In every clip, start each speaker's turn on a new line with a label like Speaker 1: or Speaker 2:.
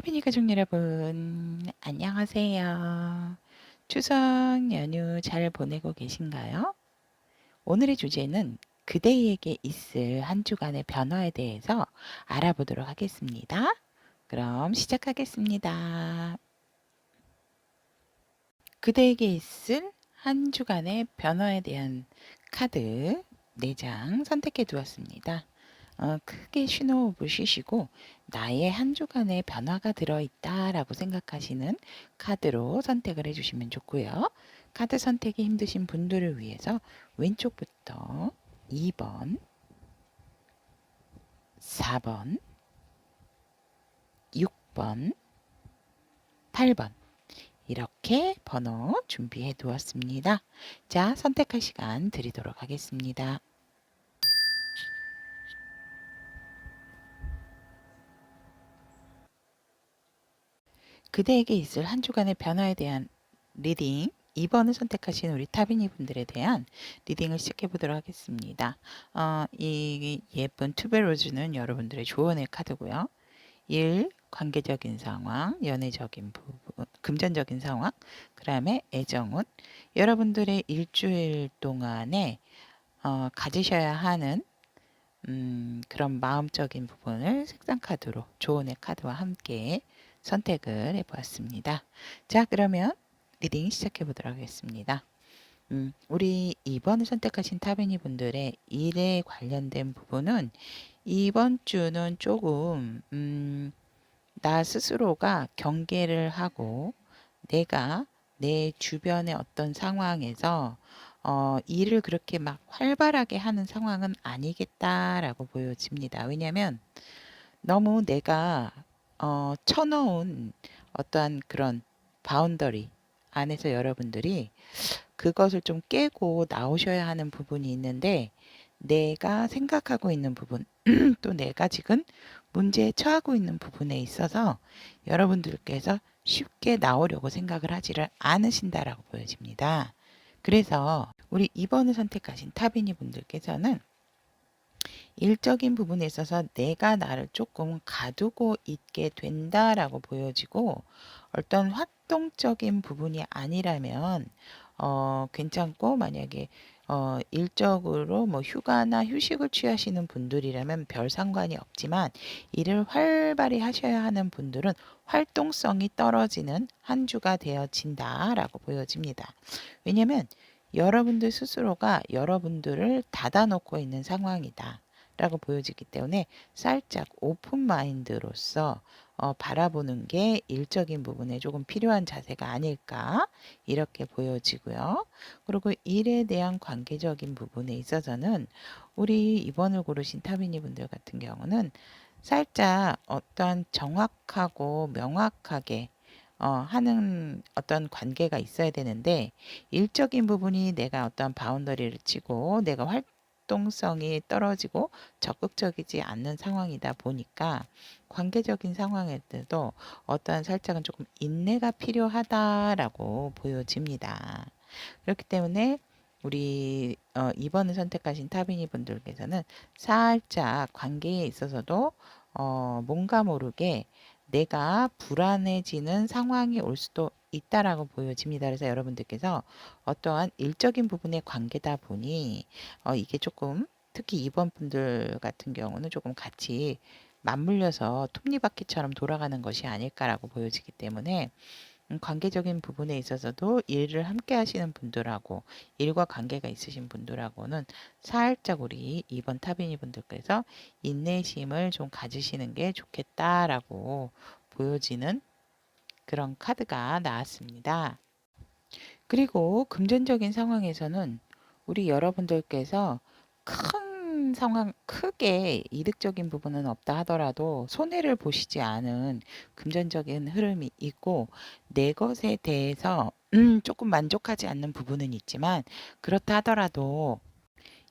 Speaker 1: 타비니 가족 여러분, 안녕하세요. 추석 연휴 잘 보내고 계신가요? 오늘의 주제는 그대에게 있을 한 주간의 변화에 대해서 알아보도록 하겠습니다. 그럼 시작하겠습니다. 그대에게 있을 한 주간의 변화에 대한 카드 4장 선택해 두었습니다. 크게 쉰호흡을 쉬시고 나의 한 주간의 변화가 들어있다라고 생각하시는 카드로 선택을 해주시면 좋고요. 카드 선택이 힘드신 분들을 위해서 왼쪽부터 2번, 4번, 6번, 8번 이렇게 번호 준비해 두었습니다. 자, 선택할 시간 드리도록 하겠습니다. 그대에게 있을 한 주간의 변화에 대한 리딩 2번을 선택하신 우리 타비니 분들에 대한 리딩을 시작해 보도록 하겠습니다. 이 예쁜 투베로즈는 여러분들의 조언의 카드고요. 1. 관계적인 상황, 연애적인 부분, 금전적인 상황, 그 다음에 애정운. 여러분들의 일주일 동안에 가지셔야 하는 그런 마음적인 부분을 색상 카드로 조언의 카드와 함께 선택을 해보았습니다. 자, 그러면 리딩 시작해 보도록 하겠습니다. 우리 2번을 선택하신 타베니 분들의 일에 관련된 부분은 이번 주는 조금 나 스스로가 경계를 하고 내가 내 주변의 어떤 상황에서 일을 그렇게 막 활발하게 하는 상황은 아니겠다라고 보여집니다. 왜냐하면 너무 내가 쳐놓은 어떠한 그런 바운더리 안에서 여러분들이 그것을 좀 깨고 나오셔야 하는 부분이 있는데 내가 생각하고 있는 부분 또 내가 지금 문제에 처하고 있는 부분에 있어서 여러분들께서 쉽게 나오려고 생각을 하지를 않으신다라고 보여집니다. 그래서 우리 2번을 선택하신 타비니 분들께서는 일적인 부분에 있어서 내가 나를 조금 가두고 있게 된다라고 보여지고 어떤 활동적인 부분이 아니라면 괜찮고 만약에 일적으로 뭐 휴가나 휴식을 취하시는 분들이라면 별 상관이 없지만 일을 활발히 하셔야 하는 분들은 활동성이 떨어지는 한 주가 되어진다라고 보여집니다. 왜냐하면 여러분들 스스로가 여러분들을 닫아놓고 있는 상황이다. 라고 보여지기 때문에 살짝 오픈 마인드로서 바라보는 게 일적인 부분에 조금 필요한 자세가 아닐까 이렇게 보여지고요. 그리고 일에 대한 관계적인 부분에 있어서는 우리 2번을 고르신 타비니 분들 같은 경우는 살짝 어떤 정확하고 명확하게 하는 어떤 관계가 있어야 되는데 일적인 부분이 내가 어떤 바운더리를 치고 내가 활동성이 떨어지고 적극적이지 않는 상황이다 보니까 관계적인 상황에서도 어떠한 살짝은 조금 인내가 필요하다라고 보여집니다. 그렇기 때문에 우리 2번을 선택하신 타비니 분들께서는 살짝 관계에 있어서도 뭔가 모르게 내가 불안해지는 상황이 올 수도 있다라고 보여집니다. 그래서 여러분들께서 어떠한 일적인 부분의 관계다 보니 이게 조금 특히 2번 분들 같은 경우는 조금 같이 맞물려서 톱니바퀴처럼 돌아가는 것이 아닐까라고 보여지기 때문에 관계적인 부분에 있어서도 일을 함께 하시는 분들하고 일과 관계가 있으신 분들하고는 살짝 우리 2번 타비니 분들께서 인내심을 좀 가지시는 게 좋겠다라고 보여지는 그런 카드가 나왔습니다. 그리고 금전적인 상황에서는 우리 여러분들께서 큰 상황, 크게 이득적인 부분은 없다 하더라도 손해를 보시지 않은 금전적인 흐름이 있고 내 것에 대해서 조금 만족하지 않는 부분은 있지만 그렇다 하더라도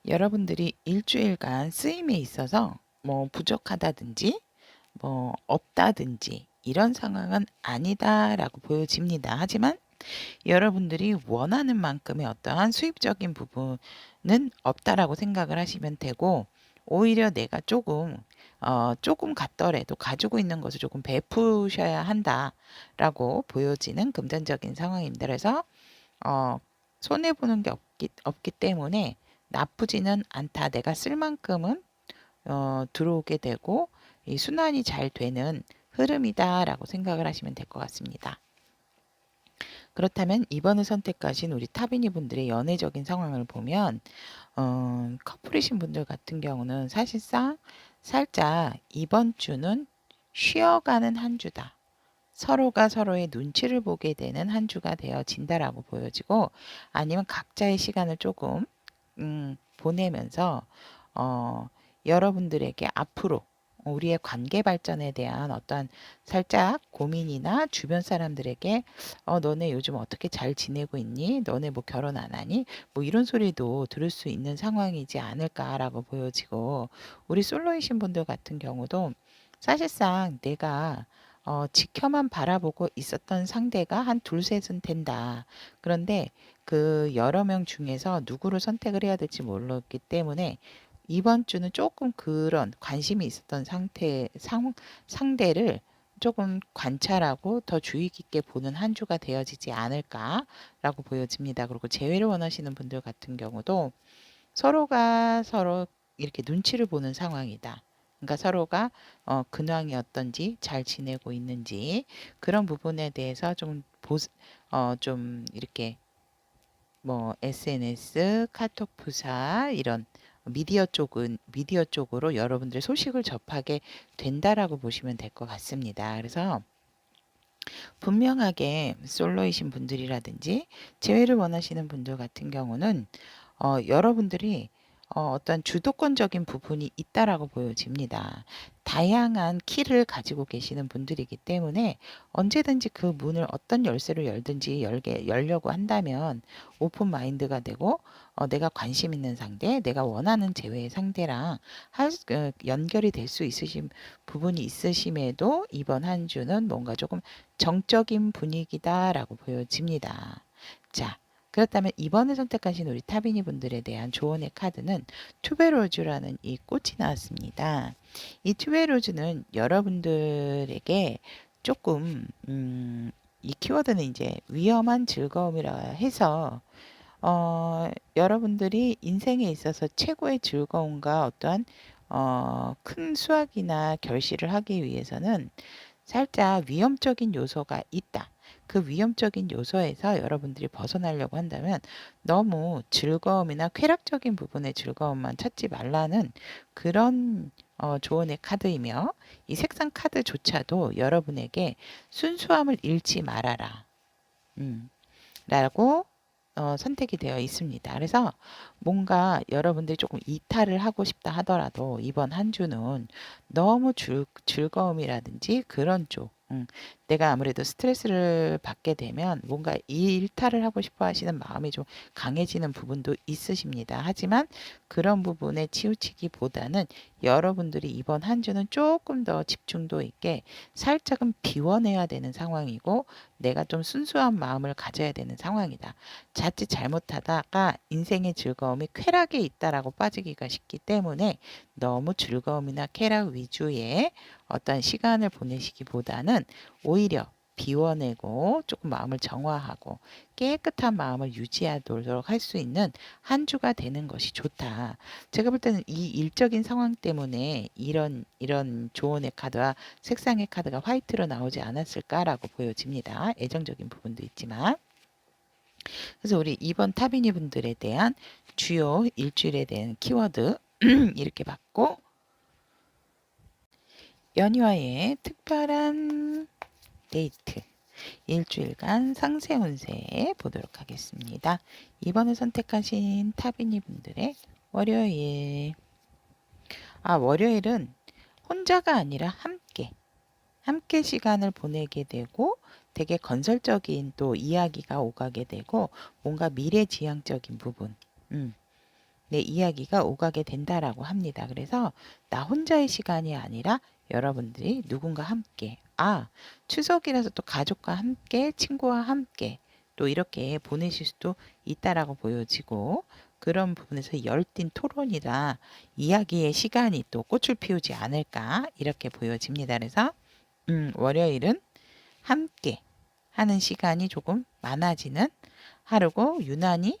Speaker 1: 여러분들이 일주일간 쓰임에 있어서 뭐 부족하다든지 뭐 없다든지 이런 상황은 아니다라고 보여집니다. 하지만 여러분들이 원하는 만큼의 어떠한 수입적인 부분은 없다라고 생각을 하시면 되고 오히려 내가 조금 같더라도 가지고 있는 것을 조금 베푸셔야 한다라고 보여지는 금전적인 상황입니다. 그래서 어, 손해보는 게 없기 때문에 나쁘지는 않다. 내가 쓸 만큼은 들어오게 되고 이 순환이 잘 되는 흐름이다라고 생각을 하시면 될 것 같습니다. 그렇다면 이번을 선택하신 우리 타비니 분들의 연애적인 상황을 보면 커플이신 분들 같은 경우는 사실상 살짝 이번 주는 쉬어가는 한 주다. 서로가 서로의 눈치를 보게 되는 한 주가 되어진다라고 보여지고 아니면 각자의 시간을 조금 보내면서 어, 여러분들에게 앞으로 우리의 관계 발전에 대한 어떤 살짝 고민이나 주변 사람들에게 너네 요즘 어떻게 잘 지내고 있니? 너네 뭐 결혼 안 하니? 뭐 이런 소리도 들을 수 있는 상황이지 않을까라고 보여지고 우리 솔로이신 분들 같은 경우도 사실상 내가 지켜만 바라보고 있었던 상대가 한 둘셋은 된다. 그런데 그 여러 명 중에서 누구를 선택을 해야 될지 몰랐기 때문에 이번 주는 조금 그런 관심이 있었던 상대를 조금 관찰하고 더 주의 깊게 보는 한 주가 되어지지 않을까라고 보여집니다. 그리고 재회를 원하시는 분들 같은 경우도 서로가 서로 이렇게 눈치를 보는 상황이다. 그러니까 서로가 근황이 어떤지 잘 지내고 있는지 그런 부분에 대해서 좀 이렇게 뭐 SNS, 카톡 프사 이런 미디어 쪽으로 여러분들의 소식을 접하게 된다라고 보시면 될 것 같습니다. 그래서 분명하게 솔로이신 분들이라든지 재회를 원하시는 분들 같은 경우는 여러분들이 어떤 주도권적인 부분이 있다라고 보여집니다. 다양한 키를 가지고 계시는 분들이기 때문에 언제든지 그 문을 어떤 열쇠로 열든지 열려고 한다면 오픈 마인드가 되고 내가 관심 있는 상대, 내가 원하는 제외의 상대랑 연결이 될 수 있으신 부분이 있으심에도 이번 한 주는 뭔가 조금 정적인 분위기다라고 보여집니다. 자, 그렇다면 이번에 선택하신 우리 타비니 분들에 대한 조언의 카드는 투베로즈라는 이 꽃이 나왔습니다. 이 투베로즈는 여러분들에게 조금 이 키워드는 이제 위험한 즐거움이라 해서 여러분들이 인생에 있어서 최고의 즐거움과 어떠한 큰 수확이나 결실을 하기 위해서는 살짝 위험적인 요소가 있다. 그 위험적인 요소에서 여러분들이 벗어나려고 한다면 너무 즐거움이나 쾌락적인 부분의 즐거움만 찾지 말라는 그런 조언의 카드이며 이 색상 카드조차도 여러분에게 순수함을 잃지 말아라. 라고 선택이 되어 있습니다. 그래서 뭔가 여러분들이 조금 이탈을 하고 싶다 하더라도 이번 한 주는 너무 즐거움이라든지 그런 쪽, 내가 아무래도 스트레스를 받게 되면 뭔가 일탈을 하고 싶어 하시는 마음이 좀 강해지는 부분도 있으십니다. 하지만 그런 부분에 치우치기보다는 여러분들이 이번 한 주는 조금 더 집중도 있게 살짝은 비워내야 되는 상황이고 내가 좀 순수한 마음을 가져야 되는 상황이다. 자칫 잘못하다가 인생의 즐거움이 쾌락에 있다라고 빠지기가 쉽기 때문에 너무 즐거움이나 쾌락 위주의 어떤 시간을 보내시기보다는 오히려 비워내고 조금 마음을 정화하고 깨끗한 마음을 유지하도록 할 수 있는 한 주가 되는 것이 좋다. 제가 볼 때는 이 일적인 상황 때문에 이런 조언의 카드와 색상의 카드가 화이트로 나오지 않았을까라고 보여집니다. 애정적인 부분도 있지만. 그래서 우리 이번 타비니 분들에 대한 주요 일주일에 대한 키워드 이렇게 봤고 연휴와의 특별한 데이트 일주일간 상세 운세 보도록 하겠습니다. 이번에 선택하신 타비니 분들의 월요일 월요일은 혼자가 아니라 함께 시간을 보내게 되고 되게 건설적인 또 이야기가 오가게 되고 뭔가 미래지향적인 부분 내 이야기가 오가게 된다라고 합니다. 그래서 나 혼자의 시간이 아니라 여러분들이 누군가 함께 추석이라서 또 가족과 함께 친구와 함께 또 이렇게 보내실 수도 있다라고 보여지고 그런 부분에서 열띤 토론이나 이야기의 시간이 또 꽃을 피우지 않을까 이렇게 보여집니다. 그래서 월요일은 함께 하는 시간이 조금 많아지는 하루고 유난히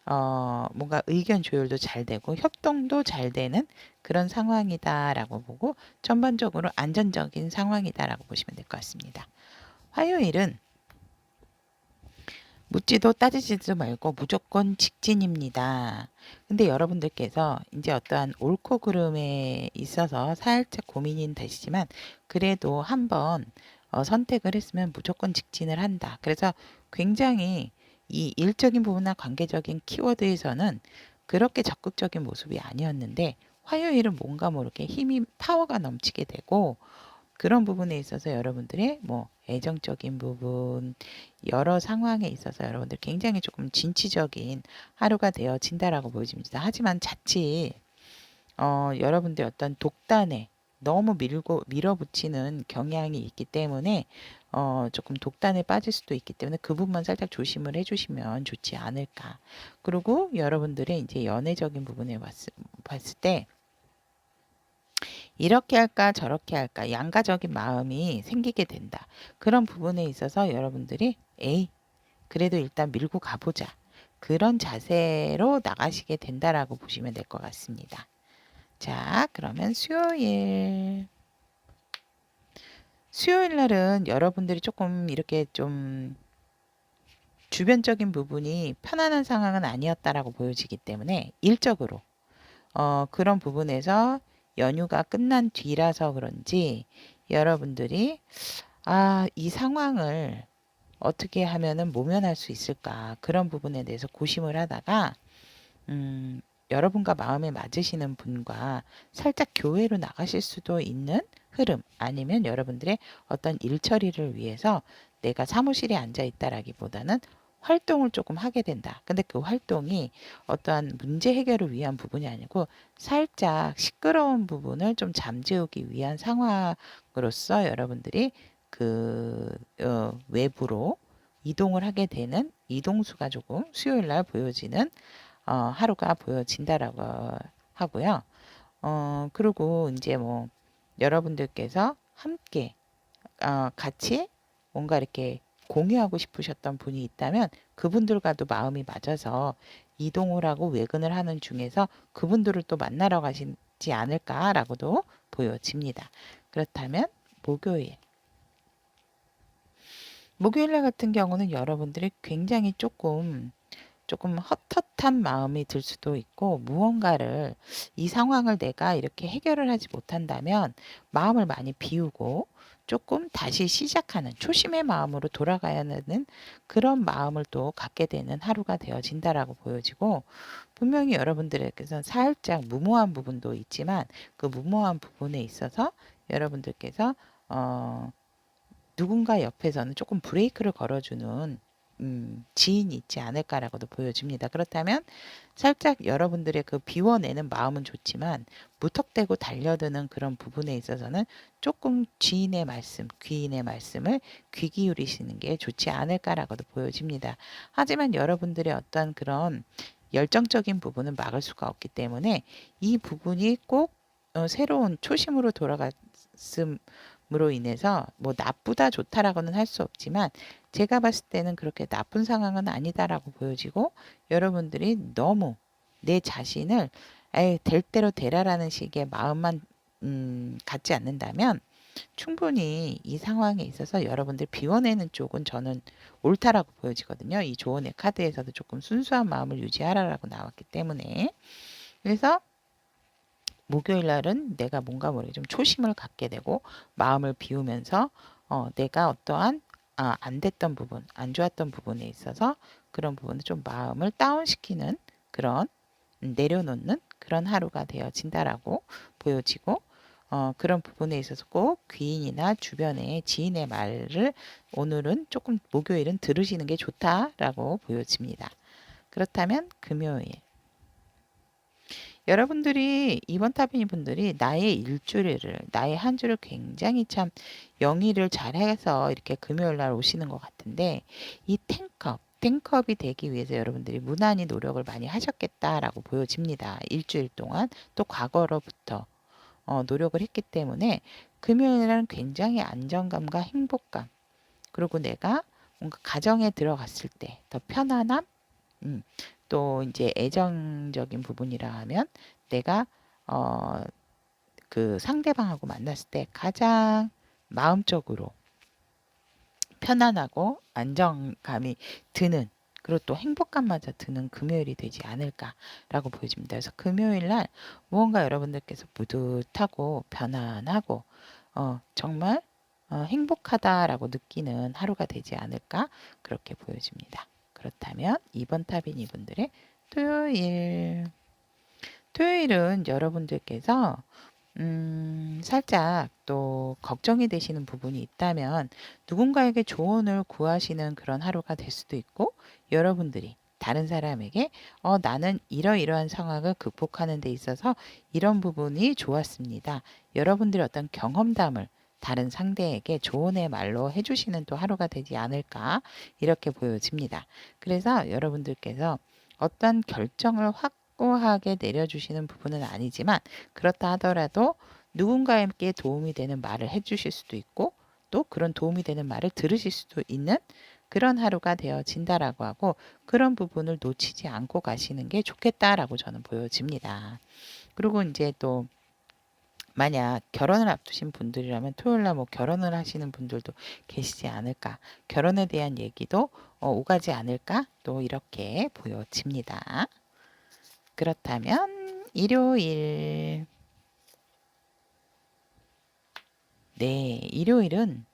Speaker 1: 뭔가 의견 조율도 잘 되고 협동도 잘 되는 그런 상황이다라고 보고 전반적으로 안전적인 상황이다라고 보시면 될 것 같습니다. 화요일은 묻지도 따지지도 말고 무조건 직진입니다. 근데 여러분들께서 이제 어떠한 옳고 그름에 있어서 살짝 고민이 되시지만 그래도 한번 선택을 했으면 무조건 직진을 한다. 그래서 굉장히 이 일적인 부분이나 관계적인 키워드에서는 그렇게 적극적인 모습이 아니었는데 화요일은 뭔가 모르게 힘이 파워가 넘치게 되고 그런 부분에 있어서 여러분들의 뭐 애정적인 부분, 여러 상황에 있어서 여러분들 굉장히 조금 진취적인 하루가 되어진다라고 보여집니다. 하지만 자칫 여러분들 어떤 독단에 너무 밀어붙이는 경향이 있기 때문에 조금 독단에 빠질 수도 있기 때문에 그 부분만 살짝 조심을 해주시면 좋지 않을까. 그리고 여러분들의 이제 연애적인 부분에 봤을 때 이렇게 할까 저렇게 할까 양가적인 마음이 생기게 된다. 그런 부분에 있어서 여러분들이 에이 그래도 일단 밀고 가보자. 그런 자세로 나가시게 된다라고 보시면 될 것 같습니다. 자, 그러면 수요일. 수요일 날은 여러분들이 조금 이렇게 좀 주변적인 부분이 편안한 상황은 아니었다라고 보여지기 때문에 일적으로 그런 부분에서 연휴가 끝난 뒤라서 그런지 여러분들이 이 상황을 어떻게 하면은 모면할 수 있을까 그런 부분에 대해서 고심을 하다가 여러분과 마음에 맞으시는 분과 살짝 교회로 나가실 수도 있는 흐름 아니면 여러분들의 어떤 일 처리를 위해서 내가 사무실에 앉아 있다라기보다는 활동을 조금 하게 된다. 근데 그 활동이 어떠한 문제 해결을 위한 부분이 아니고 살짝 시끄러운 부분을 좀 잠재우기 위한 상황으로서 여러분들이 외부로 이동을 하게 되는 이동수가 조금 수요일 날 보여지는 하루가 보여진다라고 하고요. 그리고 이제 뭐 여러분들께서 함께 같이 뭔가 이렇게 공유하고 싶으셨던 분이 있다면 그분들과도 마음이 맞아서 이동을 하고 외근을 하는 중에서 그분들을 또 만나러 가시지 않을까라고도 보여집니다. 그렇다면 목요일. 목요일날 같은 경우는 여러분들이 굉장히 조금 헛헛한 마음이 들 수도 있고 무언가를 이 상황을 내가 이렇게 해결을 하지 못한다면 마음을 많이 비우고 조금 다시 시작하는 초심의 마음으로 돌아가야 하는 그런 마음을 또 갖게 되는 하루가 되어진다라고 보여지고 분명히 여러분들에게서 살짝 무모한 부분도 있지만 그 무모한 부분에 있어서 여러분들께서 누군가 옆에서는 조금 브레이크를 걸어주는 지인이 있지 않을까라고도 보여집니다. 그렇다면 살짝 여러분들의 그 비워내는 마음은 좋지만 무턱대고 달려드는 그런 부분에 있어서는 조금 지인의 말씀, 귀인의 말씀을 귀 기울이시는 게 좋지 않을까라고도 보여집니다. 하지만 여러분들의 어떤 그런 열정적인 부분은 막을 수가 없기 때문에 이 부분이 꼭 새로운 초심으로 돌아갔음으로 인해서 뭐 나쁘다 좋다라고는 할 수 없지만 제가 봤을 때는 그렇게 나쁜 상황은 아니다라고 보여지고 여러분들이 너무 내 자신을 에이, 될 대로 되라라는 식의 마음만 갖지 않는다면 충분히 이 상황에 있어서 여러분들 비워내는 쪽은 저는 옳다라고 보여지거든요. 이 조언의 카드에서도 조금 순수한 마음을 유지하라라고 나왔기 때문에 그래서 목요일 날은 내가 뭔가 모르게 좀 초심을 갖게 되고 마음을 비우면서 내가 어떠한 안 됐던 부분, 안 좋았던 부분에 있어서 그런 부분을 좀 마음을 다운시키는 그런 내려놓는 그런 하루가 되어진다라고 보여지고 그런 부분에 있어서 꼭 귀인이나 주변의 지인의 말을 오늘은 조금 목요일은 들으시는 게 좋다라고 보여집니다. 그렇다면 금요일 여러분들이 이번 타비니 분들이 나의 일주일을 나의 한 주를 굉장히 참 영위를 잘해서 이렇게 금요일 날 오시는 것 같은데 이 텐컵 땡컵이 되기 위해서 여러분들이 무난히 노력을 많이 하셨겠다라고 보여집니다. 일주일 동안 또 과거로부터 노력을 했기 때문에 금요일날은 굉장히 안정감과 행복감, 그리고 내가 뭔가 가정에 들어갔을 때 더 편안함, 음, 또 이제 애정적인 부분이라 하면 내가 그 상대방하고 만났을 때 가장 마음적으로 편안하고 안정감이 드는, 그리고 또 행복감마저 드는 금요일이 되지 않을까라고 보여집니다. 그래서 금요일 날 무언가 여러분들께서 뿌듯하고 편안하고 정말 행복하다라고 느끼는 하루가 되지 않을까 그렇게 보여집니다. 그렇다면 이번 타비니 분들의 토요일은 여러분들께서 살짝 또 걱정이 되시는 부분이 있다면 누군가에게 조언을 구하시는 그런 하루가 될 수도 있고, 여러분들이 다른 사람에게 나는 이러이러한 상황을 극복하는 데 있어서 이런 부분이 좋았습니다. 여러분들의 어떤 경험담을 다른 상대에게 조언의 말로 해주시는 또 하루가 되지 않을까 이렇게 보여집니다. 그래서 여러분들께서 어떤 결정을 확고하게 내려주시는 부분은 아니지만, 그렇다 하더라도 누군가에게 도움이 되는 말을 해주실 수도 있고, 또 그런 도움이 되는 말을 들으실 수도 있는 그런 하루가 되어진다라고 하고, 그런 부분을 놓치지 않고 가시는 게 좋겠다라고 저는 보여집니다. 그리고 이제 또 만약 결혼을 앞두신 분들이라면 토요일날 뭐 결혼을 하시는 분들도 계시지 않을까, 결혼에 대한 얘기도 오가지 않을까, 또 이렇게 보여집니다. 그렇다면 일요일, 네, 일요일은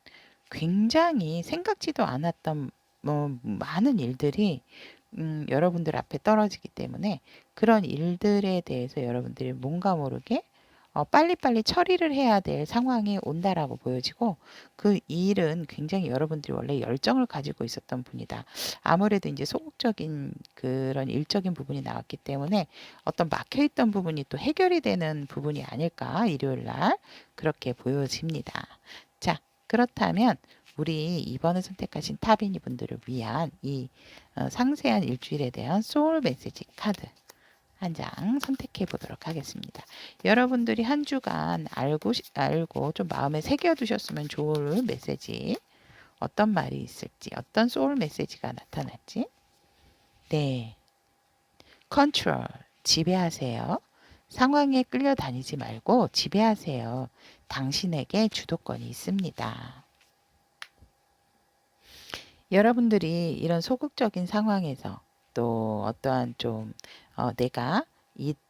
Speaker 1: 굉장히 생각지도 않았던 많은 일들이 여러분들 앞에 떨어지기 때문에 그런 일들에 대해서 여러분들이 뭔가 모르게 빨리빨리 처리를 해야 될 상황이 온다라고 보여지고, 그 일은 굉장히 여러분들이 원래 열정을 가지고 있었던 분이다. 아무래도 이제 소극적인 그런 일적인 부분이 나왔기 때문에 어떤 막혀있던 부분이 또 해결이 되는 부분이 아닐까, 일요일 날 그렇게 보여집니다. 자, 그렇다면 우리 이번에 선택하신 타비니 분들을 위한 이 상세한 일주일에 대한 소울 메시지 카드 한 장 선택해 보도록 하겠습니다. 여러분들이 한 주간 알고 좀 마음에 새겨 두셨으면 좋을 메시지, 어떤 말이 있을지, 어떤 소울 메시지가 나타날지. 네, 컨트롤, 지배하세요. 상황에 끌려다니지 말고 지배하세요. 당신에게 주도권이 있습니다. 여러분들이 이런 소극적인 상황에서 또 어떠한 좀 내가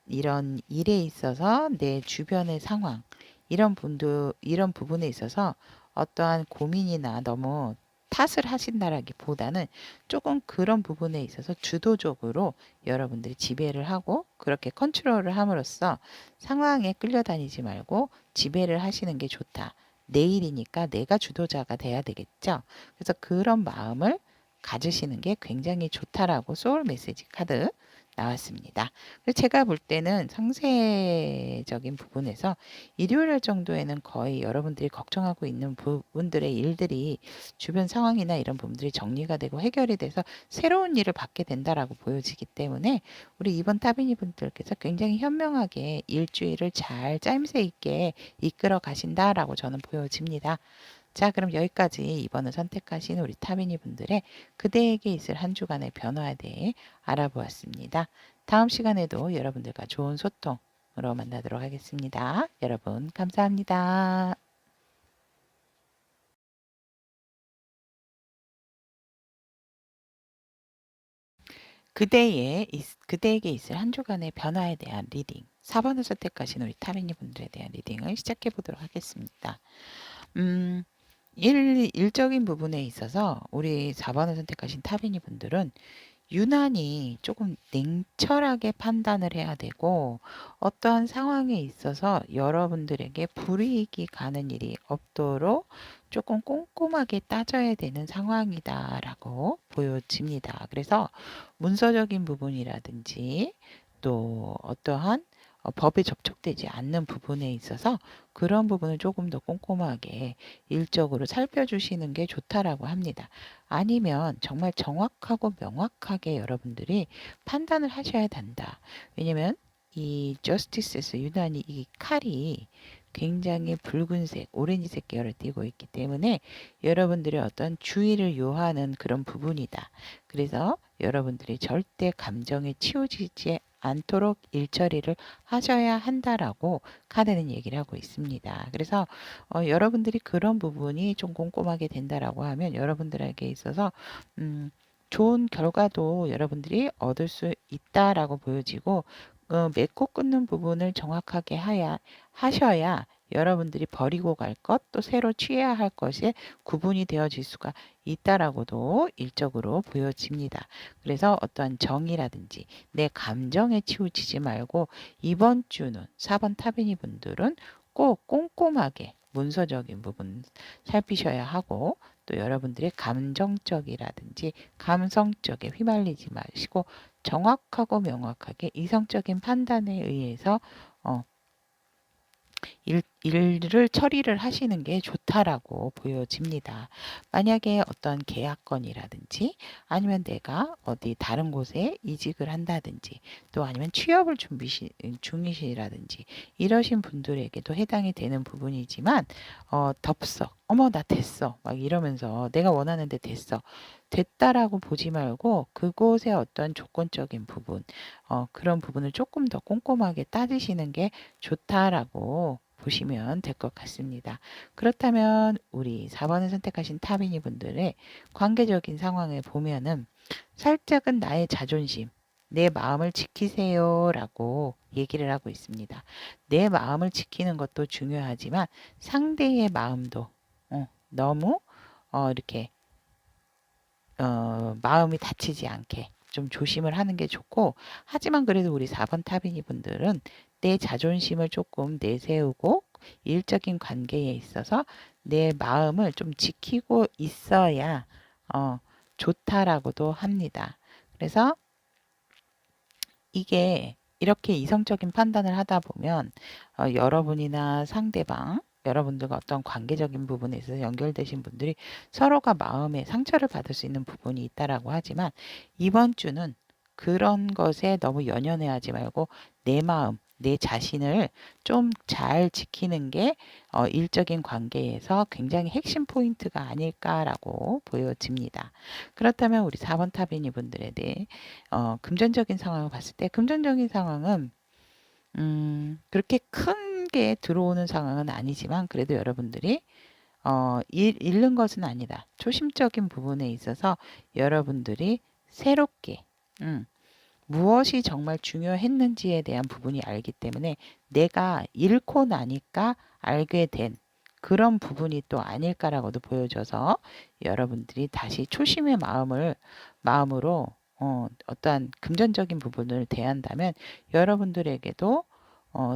Speaker 1: 이런 일에 있어서 내 주변의 상황, 이런 부분에 있어서 어떠한 고민이나 너무 탓을 하신다라기보다는 조금 그런 부분에 있어서 주도적으로 여러분들이 지배를 하고 그렇게 컨트롤을 함으로써 상황에 끌려다니지 말고 지배를 하시는 게 좋다. 내일이니까 내가 주도자가 돼야 되겠죠. 그래서 그런 마음을 가지시는 게 굉장히 좋다라고 소울 메시지 카드 나왔습니다. 그래서 제가 볼 때는 상세적인 부분에서 일요일 정도에는 거의 여러분들이 걱정하고 있는 부분들의 일들이 주변 상황이나 이런 부분들이 정리가 되고 해결이 돼서 새로운 일을 받게 된다라고 보여지기 때문에 우리 이번 타비니 분들께서 굉장히 현명하게 일주일을 잘 짜임새 있게 이끌어 가신다라고 저는 보여집니다. 자, 그럼 여기까지 이번을 선택하신 우리 타비니 분들의 그대에게 있을 한 주간의 변화에 대해 알아보았습니다. 다음 시간에도 여러분들과 좋은 소통으로 만나도록 하겠습니다. 여러분, 감사합니다. 그대에게 있을 한 주간의 변화에 대한 리딩, 4번을 선택하신 우리 타비니 분들에 대한 리딩을 시작해 보도록 하겠습니다. 음, 일적인 부분에 있어서 우리 4번을 선택하신 타비니 분들은 유난히 조금 냉철하게 판단을 해야 되고, 어떠한 상황에 있어서 여러분들에게 불이익이 가는 일이 없도록 조금 꼼꼼하게 따져야 되는 상황이다라고 보여집니다. 그래서 문서적인 부분이라든지 또 어떠한 법에 접촉되지 않는 부분에 있어서 그런 부분을 조금 더 꼼꼼하게 일적으로 살펴주시는 게 좋다라고 합니다. 아니면 정말 정확하고 명확하게 여러분들이 판단을 하셔야 된다. 왜냐면 이 저스티스에서 유난히 이 칼이 굉장히 붉은색, 오렌지색 계열을 띠고 있기 때문에 여러분들의 어떤 주의를 요하는 그런 부분이다. 그래서 여러분들이 절대 감정에 치우치지 않도록 일처리를 하셔야 한다라고 카드는 얘기를 하고 있습니다. 그래서 여러분들이 그런 부분이 좀 꼼꼼하게 된다라고 하면 여러분들에게 있어서 좋은 결과도 여러분들이 얻을 수 있다라고 보여지고 맺고 끊는 부분을 정확하게 하셔야 여러분들이 버리고 갈 것, 또 새로 취해야 할 것이 구분이 되어질 수가 있다라고도 일적으로 보여집니다. 그래서 어떠한 정의라든지 내 감정에 치우치지 말고 이번 주는 4번 타비니 분들은 꼭 꼼꼼하게 문서적인 부분 살피셔야 하고 또 여러분들의 감정적이라든지 감성적에 휘말리지 마시고 정확하고 명확하게 이성적인 판단에 의해서 어, 일을 처리를 하시는 게 좋다라고 보여집니다. 만약에 어떤 계약건이라든지 아니면 내가 어디 다른 곳에 이직을 한다든지 또 아니면 취업을 준비 중이시라든지 이러신 분들에게도 해당이 되는 부분이지만 덥석 어머 나 됐어 막 이러면서 내가 원하는데 됐어 됐다라고 보지 말고 그곳의 어떤 조건적인 부분 그런 부분을 조금 더 꼼꼼하게 따지시는 게 좋다라고 보시면 될 것 같습니다. 그렇다면 우리 4번을 선택하신 타비니 분들의 관계적인 상황을 보면은 살짝은 나의 자존심, 내 마음을 지키세요라고 얘기를 하고 있습니다. 내 마음을 지키는 것도 중요하지만 상대의 마음도 너무 이렇게 마음이 다치지 않게 좀 조심을 하는 게 좋고 하지만 그래도 우리 4번 타비니 분들은 내 자존심을 조금 내세우고 일적인 관계에 있어서 내 마음을 좀 지키고 있어야 좋다라고도 합니다. 그래서 이게 이렇게 이성적인 판단을 하다 보면 여러분이나 상대방 여러분들과 어떤 관계적인 부분에 있어서 연결되신 분들이 서로가 마음에 상처를 받을 수 있는 부분이 있다라고 하지만 이번 주는 그런 것에 너무 연연해하지 말고 내 마음, 내 자신을 좀 잘 지키는 게 일적인 관계에서 굉장히 핵심 포인트가 아닐까라고 보여집니다. 그렇다면 우리 4번 타비니 분들에 대해 금전적인 상황을 봤을 때 금전적인 상황은 그렇게 큰 게 들어오는 상황은 아니지만 그래도 여러분들이 잃는 것은 아니다. 초심적인 부분에 있어서 여러분들이 새롭게 무엇이 정말 중요했는지에 대한 부분이 알기 때문에 내가 잃고 나니까 알게 된 그런 부분이 또 아닐까라고도 보여져서 여러분들이 다시 초심의 마음으로 어떠한 금전적인 부분을 대한다면 여러분들에게도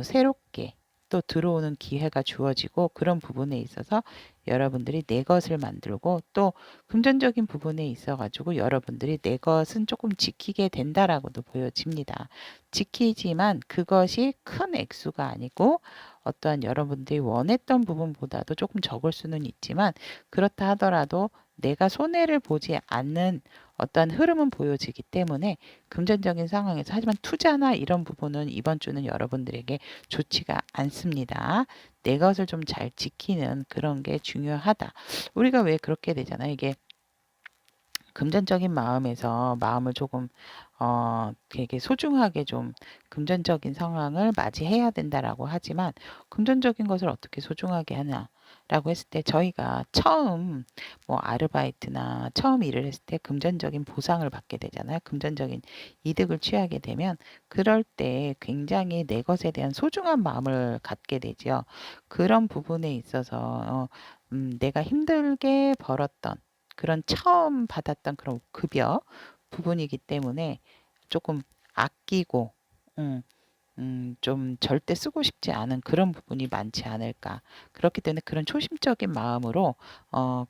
Speaker 1: 새롭게 또 들어오는 기회가 주어지고 그런 부분에 있어서 여러분들이 내 것을 만들고 또 금전적인 부분에 있어 가지고 여러분들이 내 것은 조금 지키게 된다라고도 보여집니다. 지키지만 그것이 큰 액수가 아니고 어떠한 여러분들이 원했던 부분보다도 조금 적을 수는 있지만 그렇다 하더라도 내가 손해를 보지 않는 어떠한 흐름은 보여지기 때문에 금전적인 상황에서 하지만 투자나 이런 부분은 이번 주는 여러분들에게 좋지가 않습니다. 내 것을 좀 잘 지키는 그런 게 중요하다. 우리가 왜 그렇게 되잖아요. 이게 금전적인 마음에서 마음을 조금 되게 소중하게 좀 금전적인 상황을 맞이해야 된다라고 하지만 금전적인 것을 어떻게 소중하게 하냐라고 했을 때 저희가 처음 뭐 아르바이트나 처음 일을 했을 때 금전적인 보상을 받게 되잖아요. 금전적인 이득을 취하게 되면 그럴 때 굉장히 내 것에 대한 소중한 마음을 갖게 되죠. 그런 부분에 있어서 내가 힘들게 벌었던 그런 처음 받았던 그런 급여 부분이기 때문에 조금 아끼고 좀 절대 쓰고 싶지 않은 그런 부분이 많지 않을까. 그렇기 때문에 그런 초심적인 마음으로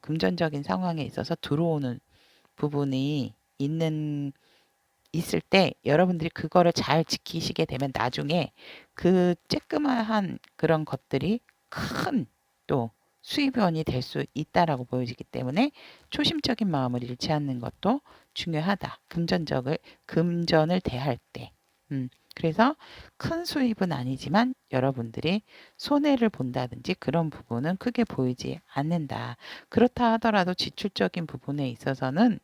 Speaker 1: 금전적인 상황에 있어서 들어오는 부분이 있는 있을 때 여러분들이 그거를 잘 지키시게 되면 나중에 그 쬐끄만한 그런 것들이 큰 또 수입원이 될 수 있다라고 보여지기 때문에 초심적인 마음을 잃지 않는 것도 중요하다. 금전을 대할 때. 그래서 큰 수입은 아니지만 여러분들이 손해를 본다든지 그런 부분은 크게 보이지 않는다. 그렇다 하더라도 지출적인 부분에 있어서는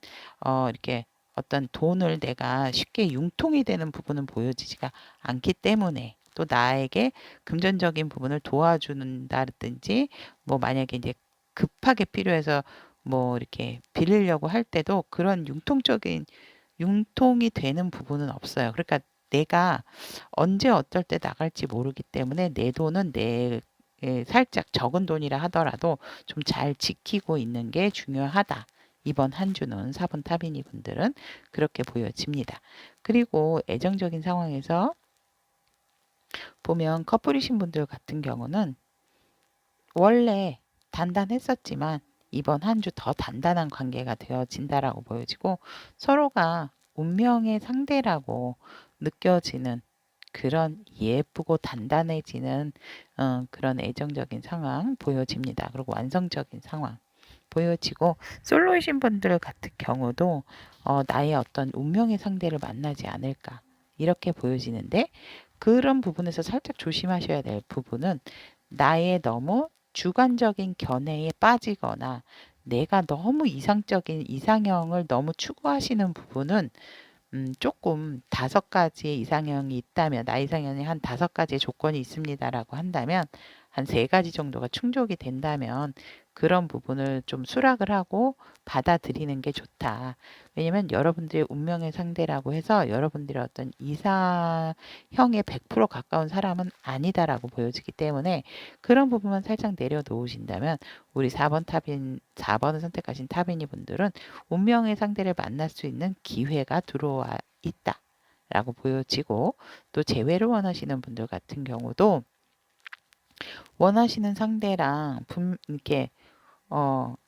Speaker 1: 이렇게 어떤 돈을 내가 쉽게 융통이 되는 부분은 보여지지가 않기 때문에 또 나에게 금전적인 부분을 도와준다든지 뭐 만약에 이제 급하게 필요해서 뭐 이렇게 빌리려고 할 때도 그런 융통이 되는 부분은 없어요. 그러니까 내가 언제 어떨 때 나갈지 모르기 때문에 내 돈은 살짝 적은 돈이라 하더라도 좀 잘 지키고 있는 게 중요하다. 이번 한 주는 4번 타비니 분들은 그렇게 보여집니다. 그리고 애정적인 상황에서 보면 커플이신 분들 같은 경우는 원래 단단했었지만 이번 한 주 더 단단한 관계가 되어진다라고 보여지고 서로가 운명의 상대라고 느껴지는 그런 예쁘고 단단해지는 그런 애정적인 상황 보여집니다. 그리고 완성적인 상황 보여지고 솔로이신 분들 같은 경우도 나의 어떤 운명의 상대를 만나지 않을까 이렇게 보여지는데 그런 부분에서 살짝 조심하셔야 될 부분은 나의 너무 주관적인 견해에 빠지거나 내가 너무 이상적인 이상형을 너무 추구하시는 부분은 조금 5가지의 이상형이 있다면 나 이상형이 한 5가지의 조건이 있습니다라고 한다면 한 3가지 정도가 충족이 된다면 그런 부분을 좀 수락을 하고 받아들이는 게 좋다. 왜냐면 여러분들의 운명의 상대라고 해서 여러분들의 어떤 이상형에 100% 가까운 사람은 아니다라고 보여지기 때문에 그런 부분만 살짝 내려놓으신다면 우리 4번을 선택하신 타비니 분들은 운명의 상대를 만날 수 있는 기회가 들어와 있다. 라고 보여지고 또 재회를 원하시는 분들 같은 경우도 원하시는 상대랑 이렇게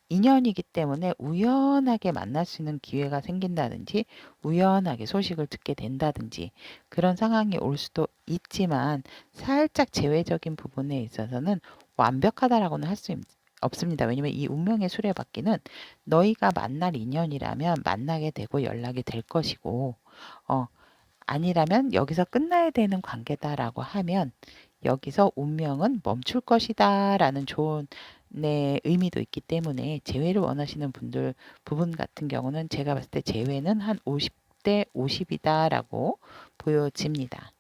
Speaker 1: 인연이기 때문에 우연하게 만날 수 있는 기회가 생긴다든지 우연하게 소식을 듣게 된다든지 그런 상황이 올 수도 있지만 살짝 재회적인 부분에 있어서는 완벽하다라고는 할 수 없습니다. 왜냐면 이 운명의 수레바퀴는 너희가 만날 인연이라면 만나게 되고 연락이 될 것이고 어, 아니라면 여기서 끝나야 되는 관계다라고 하면 여기서 운명은 멈출 것이다라는 조언의 의미도 있기 때문에 재회를 원하시는 부분 같은 경우는 제가 봤을 때 재회는 한 50대 50이다라고 보여집니다.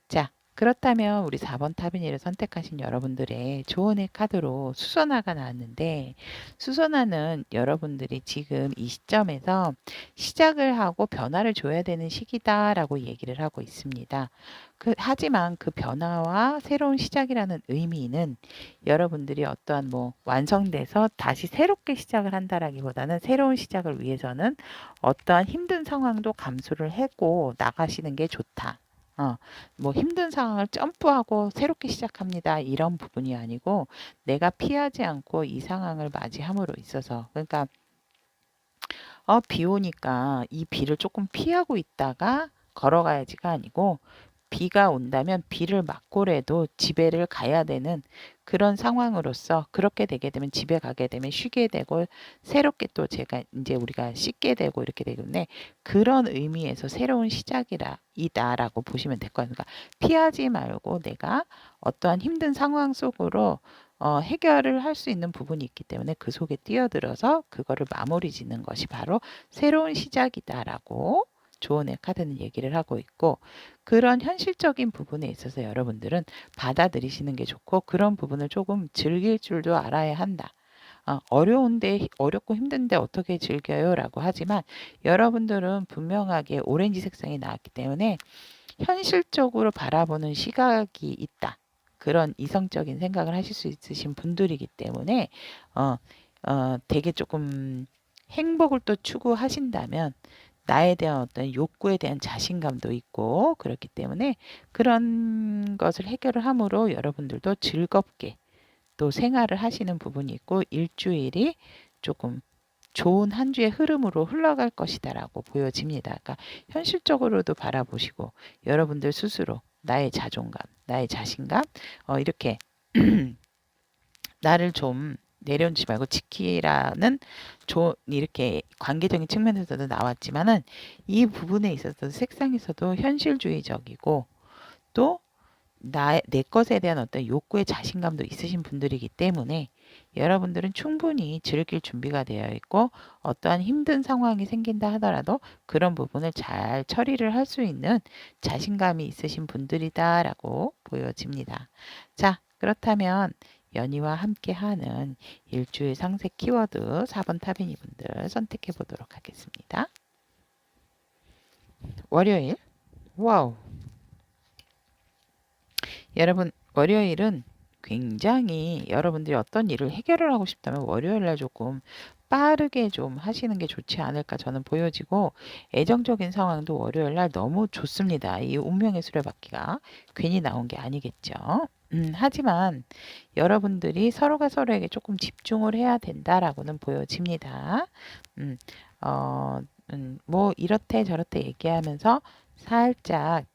Speaker 1: 자, 그렇다면 우리 4번 타비니를 선택하신 여러분들의 조언의 카드로 수선화가 나왔는데 수선화는 여러분들이 지금 이 시점에서 시작을 하고 변화를 줘야 되는 시기다라고 얘기를 하고 있습니다. 하지만 그 변화와 새로운 시작이라는 의미는 여러분들이 어떠한 뭐 완성돼서 다시 새롭게 시작을 한다라기보다는 새로운 시작을 위해서는 어떠한 힘든 상황도 감수를 하고 나가시는 게 좋다. 뭐 힘든 상황을 점프하고 새롭게 시작합니다. 이런 부분이 아니고 내가 피하지 않고 이 상황을 맞이함으로 있어서 그러니까 비 오니까 이 비를 조금 피하고 있다가 걸어가야지가 아니고 비가 온다면 비를 맞고라도 집에를 가야 되는 그런 상황으로서 그렇게 되게 되면 집에 가게 되면 쉬게 되고 새롭게 또 제가 이제 우리가 씻게 되고 이렇게 되기 때문에 그런 의미에서 새로운 시작이다라고 보시면 될 거예요. 그러니까 피하지 말고 내가 어떠한 힘든 상황 속으로 해결을 할 수 있는 부분이 있기 때문에 그 속에 뛰어들어서 그거를 마무리 짓는 것이 바로 새로운 시작이다라고 조언의 카드는 얘기를 하고 있고 그런 현실적인 부분에 있어서 여러분들은 받아들이시는 게 좋고 그런 부분을 조금 즐길 줄도 알아야 한다. 어렵고 힘든데 어떻게 즐겨요? 라고 하지만 여러분들은 분명하게 오렌지 색상이 나왔기 때문에 현실적으로 바라보는 시각이 있다. 그런 이성적인 생각을 하실 수 있으신 분들이기 때문에 어, 되게 조금 행복을 또 추구하신다면 나에 대한 어떤 욕구에 대한 자신감도 있고 그렇기 때문에 그런 것을 해결을 함으로 여러분들도 즐겁게 또 생활을 하시는 부분이 있고 일주일이 조금 좋은 한 주의 흐름으로 흘러갈 것이다라고 보여집니다. 그러니까 현실적으로도 바라보시고 여러분들 스스로 나의 자존감, 나의 자신감 이렇게 나를 좀 내려놓지 말고 지키라는 이렇게 관계적인 측면에서도 나왔지만은 이 부분에 있어서 색상에서도 현실주의적이고 또 내 것에 대한 어떤 욕구의 자신감도 있으신 분들이기 때문에 여러분들은 충분히 즐길 준비가 되어 있고 어떠한 힘든 상황이 생긴다 하더라도 그런 부분을 잘 처리를 할 수 있는 자신감이 있으신 분들이다라고 보여집니다. 자, 그렇다면 연희와 함께하는 일주일 상세 키워드 4번 타비니 분들 선택해 보도록 하겠습니다. 월요일, 와우. 여러분, 월요일은 굉장히 여러분들이 어떤 일을 해결을 하고 싶다면 월요일 날 조금 빠르게 좀 하시는 게 좋지 않을까 저는 보여지고 애정적인 상황도 월요일 날 너무 좋습니다. 이 운명의 수레바퀴가 괜히 나온 게 아니겠죠. 하지만 여러분들이 서로가 서로에게 조금 집중을 해야 된다라고는 보여집니다. 음, 어, 뭐 이렇대 저렇대 얘기하면서 살짝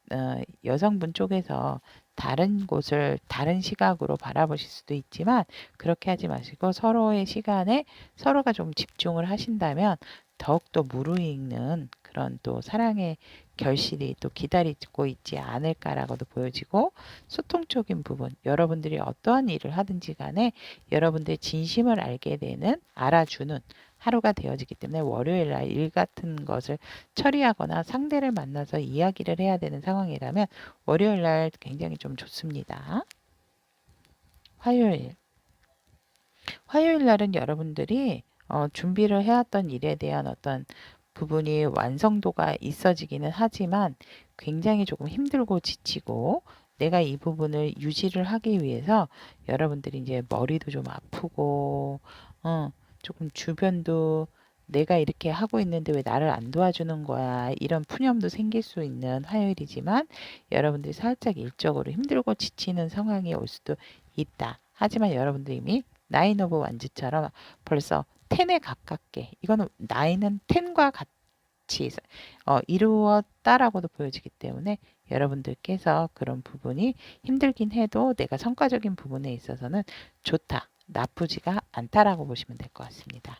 Speaker 1: 여성분 쪽에서 다른 곳을 다른 시각으로 바라보실 수도 있지만 그렇게 하지 마시고 서로의 시간에 서로가 좀 집중을 하신다면 더욱더 무르익는 그런 또 사랑의 결실이 또 기다리고 있지 않을까라고도 보여지고 소통적인 부분 여러분들이 어떠한 일을 하든지 간에 여러분들의 진심을 알게 되는 알아주는 하루가 되어지기 때문에 월요일 날 일 같은 것을 처리하거나 상대를 만나서 이야기를 해야 되는 상황이라면 월요일 날 굉장히 좀 좋습니다. 화요일. 화요일 날은 여러분들이 준비를 해왔던 일에 대한 어떤 부분이 완성도가 있어지기는 하지만 굉장히 조금 힘들고 지치고 내가 이 부분을 유지를 하기 위해서 여러분들이 이제 머리도 좀 아프고 조금 주변도 내가 이렇게 하고 있는데 왜 나를 안 도와주는 거야 이런 푸념도 생길 수 있는 화요일이지만 여러분들이 살짝 일적으로 힘들고 지치는 상황이 올 수도 있다. 하지만 여러분들 이미 나인 오브 완즈처럼 벌써 10에 가깝게 이거는 나이는 10과 같이 이루었다라고도 보여지기 때문에 여러분들께서 그런 부분이 힘들긴 해도 내가 성과적인 부분에 있어서는 좋다, 나쁘지가 않다라고 보시면 될 것 같습니다.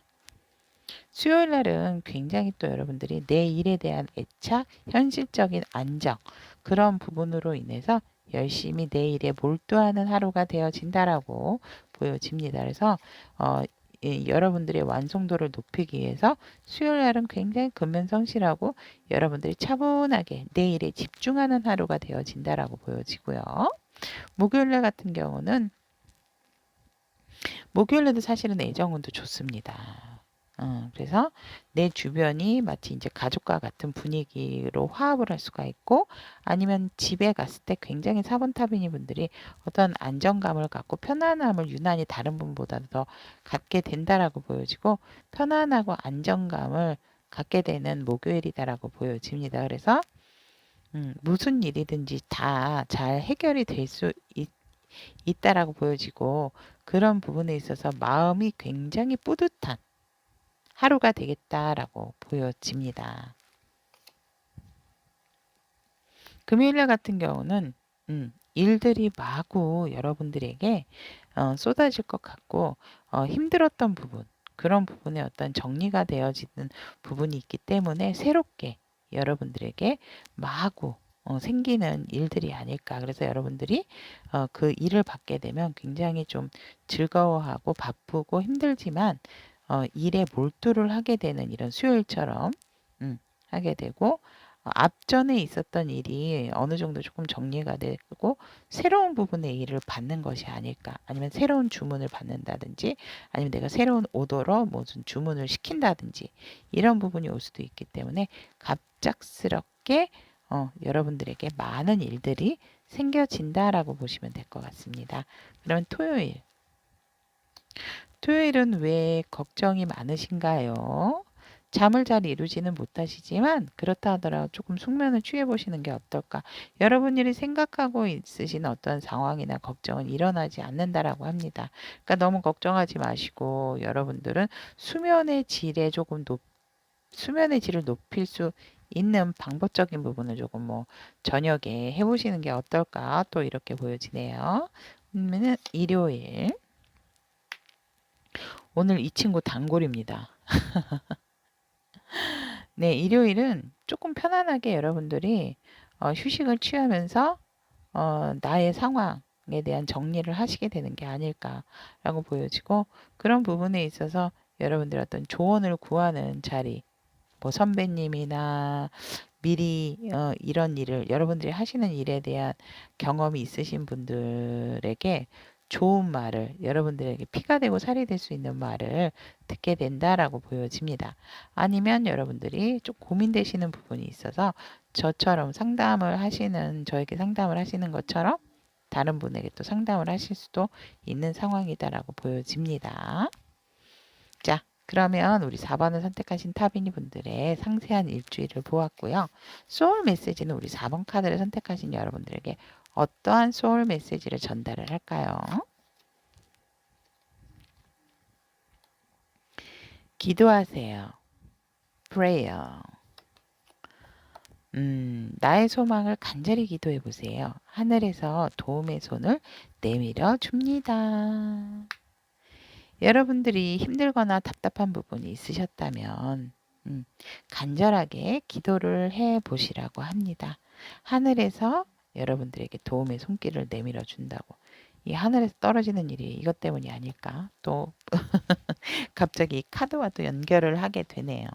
Speaker 1: 수요일 날은 굉장히 또 여러분들이 내 일에 대한 애착, 현실적인 안정 그런 부분으로 인해서 열심히 내 일에 몰두하는 하루가 되어진다라고 보여집니다. 그래서 여러분들의 완성도를 높이기 위해서 수요일 날은 굉장히 근면성실하고 여러분들이 차분하게 내 일에 집중하는 하루가 되어진다라고 보여지고요. 목요일 날 같은 경우는 목요일에도 사실은 애정운도 좋습니다. 그래서 내 주변이 마치 이제 가족과 같은 분위기로 화합을 할 수가 있고 아니면 집에 갔을 때 굉장히 사번타비니 분들이 어떤 안정감을 갖고 편안함을 유난히 다른 분보다 더 갖게 된다라고 보여지고 편안하고 안정감을 갖게 되는 목요일이다라고 보여집니다. 그래서 무슨 일이든지 다 잘 해결이 될 수 있다라고 보여지고 그런 부분에 있어서 마음이 굉장히 뿌듯한 하루가 되겠다라고 보여집니다. 금요일날 같은 경우는 일들이 마구 여러분들에게 쏟아질 것 같고 힘들었던 부분 그런 부분에 어떤 정리가 되어지는 부분이 있기 때문에 새롭게 여러분들에게 마구 생기는 일들이 아닐까. 그래서 여러분들이 그 일을 받게 되면 굉장히 좀 즐거워하고 바쁘고 힘들지만 일에 몰두를 하게 되는 이런 수요일처럼 하게 되고 앞전에 있었던 일이 어느 정도 조금 정리가 되고 새로운 부분의 일을 받는 것이 아닐까 아니면 새로운 주문을 받는다든지 아니면 내가 새로운 오더로 무슨 주문을 시킨다든지 이런 부분이 올 수도 있기 때문에 갑작스럽게 여러분들에게 많은 일들이 생겨진다라고 보시면 될 것 같습니다. 그러면 토요일은 왜 걱정이 많으신가요? 잠을 잘 이루지는 못하시지만 그렇다 하더라도 조금 숙면을 취해 보시는 게 어떨까? 여러분들이 생각하고 있으신 어떤 상황이나 걱정은 일어나지 않는다라고 합니다. 그러니까 너무 걱정하지 마시고 여러분들은 수면의 질에 조금 수면의 질을 높일 수 있는 방법적인 부분을 조금 뭐 저녁에 해보시는 게 어떨까? 또 이렇게 보여지네요. 그러면은 일요일. 오늘 이 친구 단골입니다. 네, 일요일은 조금 편안하게 여러분들이 휴식을 취하면서 나의 상황에 대한 정리를 하시게 되는 게 아닐까라고 보여지고 그런 부분에 있어서 여러분들 어떤 조언을 구하는 자리, 뭐 선배님이나 미리 이런 일을 여러분들이 하시는 일에 대한 경험이 있으신 분들에게 좋은 말을 여러분들에게 피가 되고 살이 될 수 있는 말을 듣게 된다라고 보여집니다. 아니면 여러분들이 좀 고민되시는 부분이 있어서 저처럼 저에게 상담을 하시는 것처럼 다른 분에게 또 상담을 하실 수도 있는 상황이다라고 보여집니다. 자, 그러면 우리 4번을 선택하신 타비니 분들의 상세한 일주일을 보았고요. 소울 메시지는 우리 4번 카드를 선택하신 여러분들에게 어떠한 소울 메시지를 전달을 할까요? 기도하세요. prayer. 나의 소망을 간절히 기도해 보세요. 하늘에서 도움의 손을 내밀어 줍니다. 여러분들이 힘들거나 답답한 부분이 있으셨다면 간절하게 기도를 해 보시라고 합니다. 하늘에서 여러분들에게 도움의 손길을 내밀어 준다고. 이 하늘에서 떨어지는 일이 이것 때문이 아닐까? 또 갑자기 이 카드와 또 연결을 하게 되네요.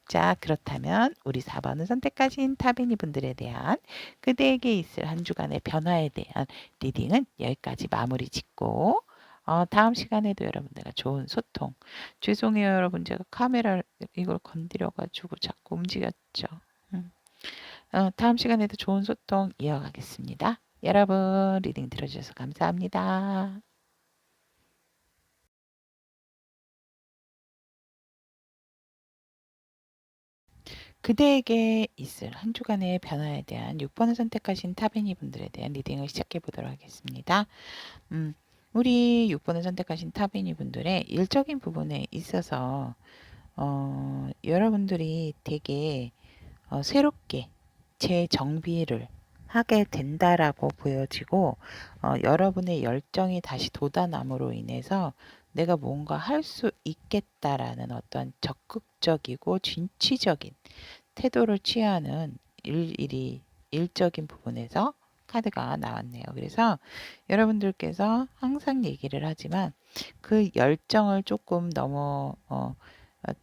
Speaker 1: 자, 그렇다면 우리 4번을 선택하신 타비니 분들에 대한 그대에게 있을 한 주간의 변화에 대한 리딩은 여기까지 마무리 짓고 다음 시간에도 여러분들과 좋은 소통. 죄송해요, 여러분. 제가 카메라를 이걸 건드려 가지고 자꾸 움직였죠. 다음 시간에도 좋은 소통 이어가겠습니다. 여러분 리딩 들어주셔서 감사합니다. 그대에게 있을 한 주간의 변화에 대한 6번을 선택하신 타베니 분들에 대한 리딩을 시작해 보도록 하겠습니다. 우리 6번을 선택하신 타베니 분들의 일적인 부분에 있어서 여러분들이 되게 새롭게 재정비를 하게 된다라고 보여지고 여러분의 열정이 다시 돋아남으로 인해서 내가 뭔가 할 수 있겠다라는 어떤 적극적이고 진취적인 태도를 취하는 일적인 부분에서 카드가 나왔네요. 그래서 여러분들께서 항상 얘기를 하지만 그 열정을 조금 너무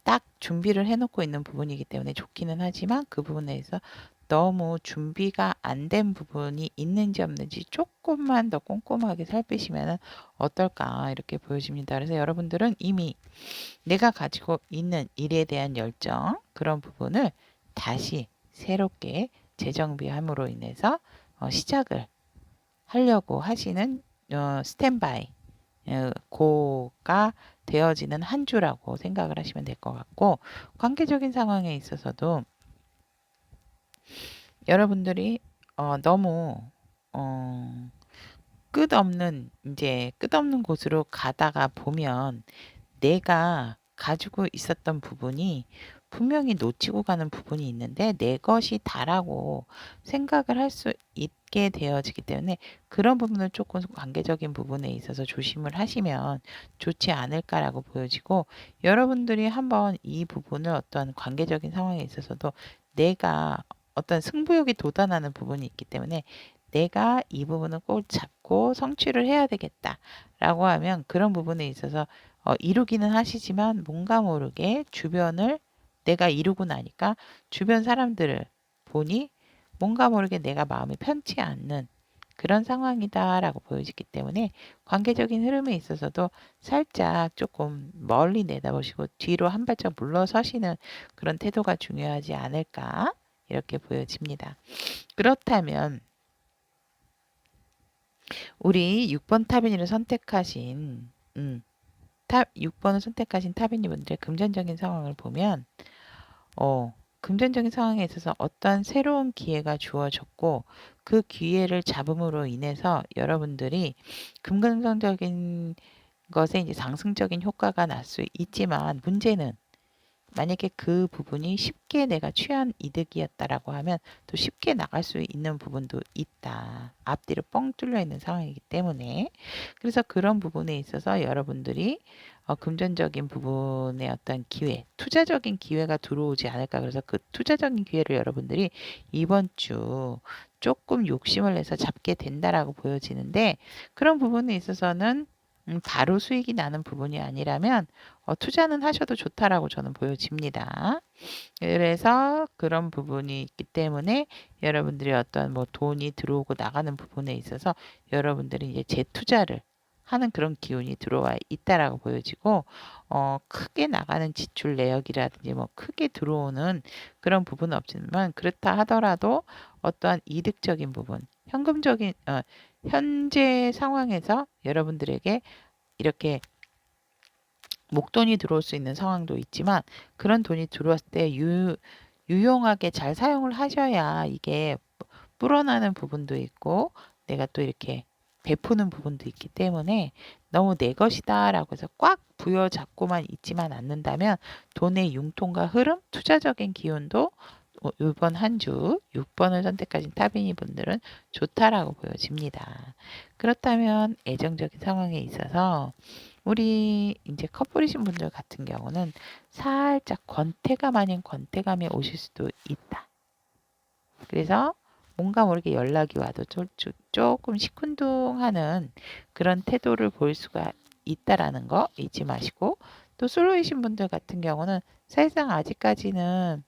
Speaker 1: 딱 준비를 해놓고 있는 부분이기 때문에 좋기는 하지만 그 부분에서 너무 준비가 안 된 부분이 있는지 없는지 조금만 더 꼼꼼하게 살피시면 어떨까 이렇게 보여집니다. 그래서 여러분들은 이미 내가 가지고 있는 일에 대한 열정 그런 부분을 다시 새롭게 재정비함으로 인해서 시작을 하려고 하시는 스탠바이 고가 되어지는 한 주라고 생각을 하시면 될 것 같고 관계적인 상황에 있어서도 여러분들이 너무 끝없는 곳으로 가다가 보면 내가 가지고 있었던 부분이 분명히 놓치고 가는 부분이 있는데 내 것이 다라고 생각을 할 수 있게 되어지기 때문에 그런 부분을 조금 관계적인 부분에 있어서 조심을 하시면 좋지 않을까라고 보여지고 여러분들이 한번 이 부분을 어떤 관계적인 상황에 있어서도 내가 어떤 승부욕이 돋아나는 부분이 있기 때문에 내가 이 부분을 꼭 잡고 성취를 해야 되겠다라고 하면 그런 부분에 있어서 이루기는 하시지만 뭔가 모르게 주변을 내가 이루고 나니까 주변 사람들을 보니 뭔가 모르게 내가 마음이 편치 않는 그런 상황이다라고 보여지기 때문에 관계적인 흐름에 있어서도 살짝 조금 멀리 내다보시고 뒤로 한 발짝 물러서시는 그런 태도가 중요하지 않을까 이렇게 보여집니다. 그렇다면 우리 6번 타빈이를 선택하신 6번을 선택하신 타비니 분들의 금전적인 상황을 보면 금전적인 상황에 있어서 어떠한 새로운 기회가 주어졌고 그 기회를 잡음으로 인해서 여러분들이 금전적인 것에 이제 상승적인 효과가 날 수 있지만 문제는 만약에 그 부분이 쉽게 내가 취한 이득이었다라고 하면 또 쉽게 나갈 수 있는 부분도 있다. 앞뒤로 뻥 뚫려 있는 상황이기 때문에. 그래서 그런 부분에 있어서 여러분들이 금전적인 부분의 어떤 기회, 투자적인 기회가 들어오지 않을까. 그래서 그 투자적인 기회를 여러분들이 이번 주 조금 욕심을 내서 잡게 된다라고 보여지는데 그런 부분에 있어서는 바로 수익이 나는 부분이 아니라면 투자는 하셔도 좋다라고 저는 보여집니다. 그래서 그런 부분이 있기 때문에 여러분들이 어떤 뭐 돈이 들어오고 나가는 부분에 있어서 여러분들이 이제 재투자를 하는 그런 기운이 들어와 있다라고 보여지고 크게 나가는 지출 내역이라든지 뭐 크게 들어오는 그런 부분은 없지만 그렇다 하더라도 어떠한 이득적인 부분, 현금적인 현재 상황에서 여러분들에게 이렇게 목돈이 들어올 수 있는 상황도 있지만 그런 돈이 들어왔을 때 유용하게 잘 사용을 하셔야 이게 불어나는 부분도 있고 내가 또 이렇게 베푸는 부분도 있기 때문에 너무 내 것이다라고 해서 꽉 부여잡고만 있지만 않는다면 돈의 융통과 흐름, 투자적인 기운도 이번 한 주 6번을 선택하신 타비니 분들은 좋다라고 보여집니다. 그렇다면 애정적인 상황에 있어서 우리 이제 커플이신 분들 같은 경우는 살짝 권태감 아닌 권태감이 오실 수도 있다. 그래서 뭔가 모르게 연락이 와도 조금 시큰둥하는 그런 태도를 보일 수가 있다라는 거 잊지 마시고 또 솔로이신 분들 같은 경우는 사실상 아직까지는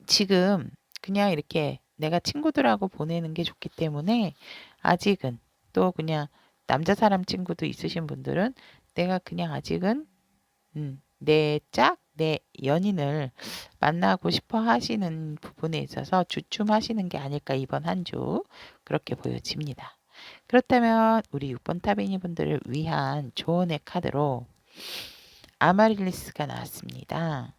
Speaker 1: 지금 그냥 이렇게 내가 친구들하고 보내는 게 좋기 때문에 아직은 또 그냥 남자 사람 친구도 있으신 분들은 내가 그냥 아직은 내 연인을 만나고 싶어 하시는 부분에 있어서 주춤하시는 게 아닐까 이번 한 주 그렇게 보여집니다. 그렇다면 우리 6번 타비니 분들을 위한 조언의 카드로 아마릴리스가 나왔습니다.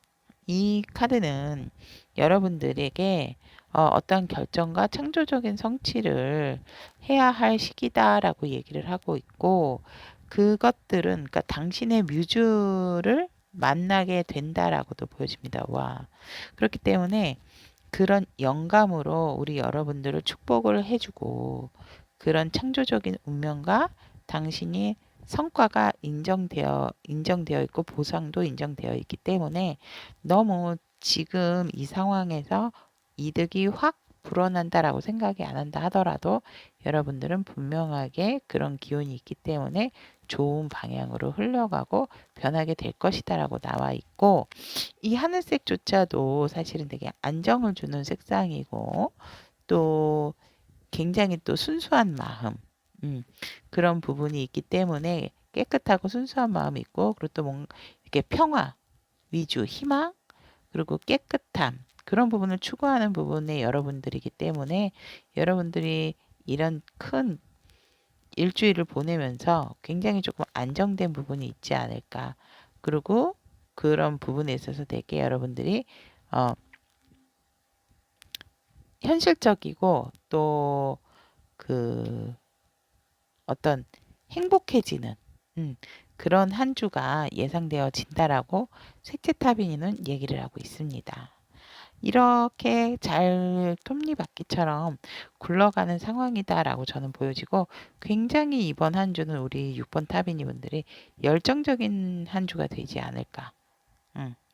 Speaker 1: 이 카드는 여러분들에게 어떤 결정과 창조적인 성취를 해야 할 시기다라고 얘기를 하고 있고 그것들은 그러니까 당신의 뮤즈를 만나게 된다라고도 보여집니다. 와. 그렇기 때문에 그런 영감으로 우리 여러분들을 축복을 해주고 그런 창조적인 운명과 당신이 성과가 인정되어 있고 보상도 인정되어 있기 때문에 너무 지금 이 상황에서 이득이 확 불어난다라고 생각이 안 한다 하더라도 여러분들은 분명하게 그런 기운이 있기 때문에 좋은 방향으로 흘러가고 변하게 될 것이다라고 나와 있고 이 하늘색조차도 사실은 되게 안정을 주는 색상이고 또 굉장히 또 순수한 마음 그런 부분이 있기 때문에 깨끗하고 순수한 마음이 있고 그리고 또 뭔가 이렇게 평화 위주 희망 그리고 깨끗함 그런 부분을 추구하는 부분의 여러분들이기 때문에 여러분들이 이런 큰 일주일을 보내면서 굉장히 조금 안정된 부분이 있지 않을까. 그리고 그런 부분에 있어서 되게 여러분들이 어, 현실적이고 또 그 어떤 행복해지는 그런 한 주가 예상되어진다라고 셋째 타비니는 얘기를 하고 있습니다. 이렇게 잘 톱니바퀴처럼 굴러가는 상황이다라고 저는 보여지고 굉장히 이번 한 주는 우리 6번 타비니 분들이 열정적인 한 주가 되지 않을까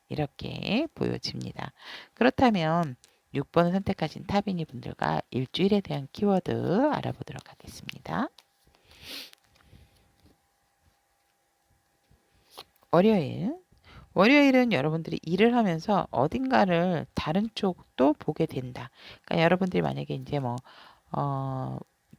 Speaker 1: 이렇게 보여집니다. 그렇다면 6번을 선택하신 타비니 분들과 일주일에 대한 키워드 알아보도록 하겠습니다. 월요일. 월요일은 여러분들이 일을 하면서 어딘가를 다른 쪽도 보게 된다. 그러니까 여러분들이 만약에 이제 뭐,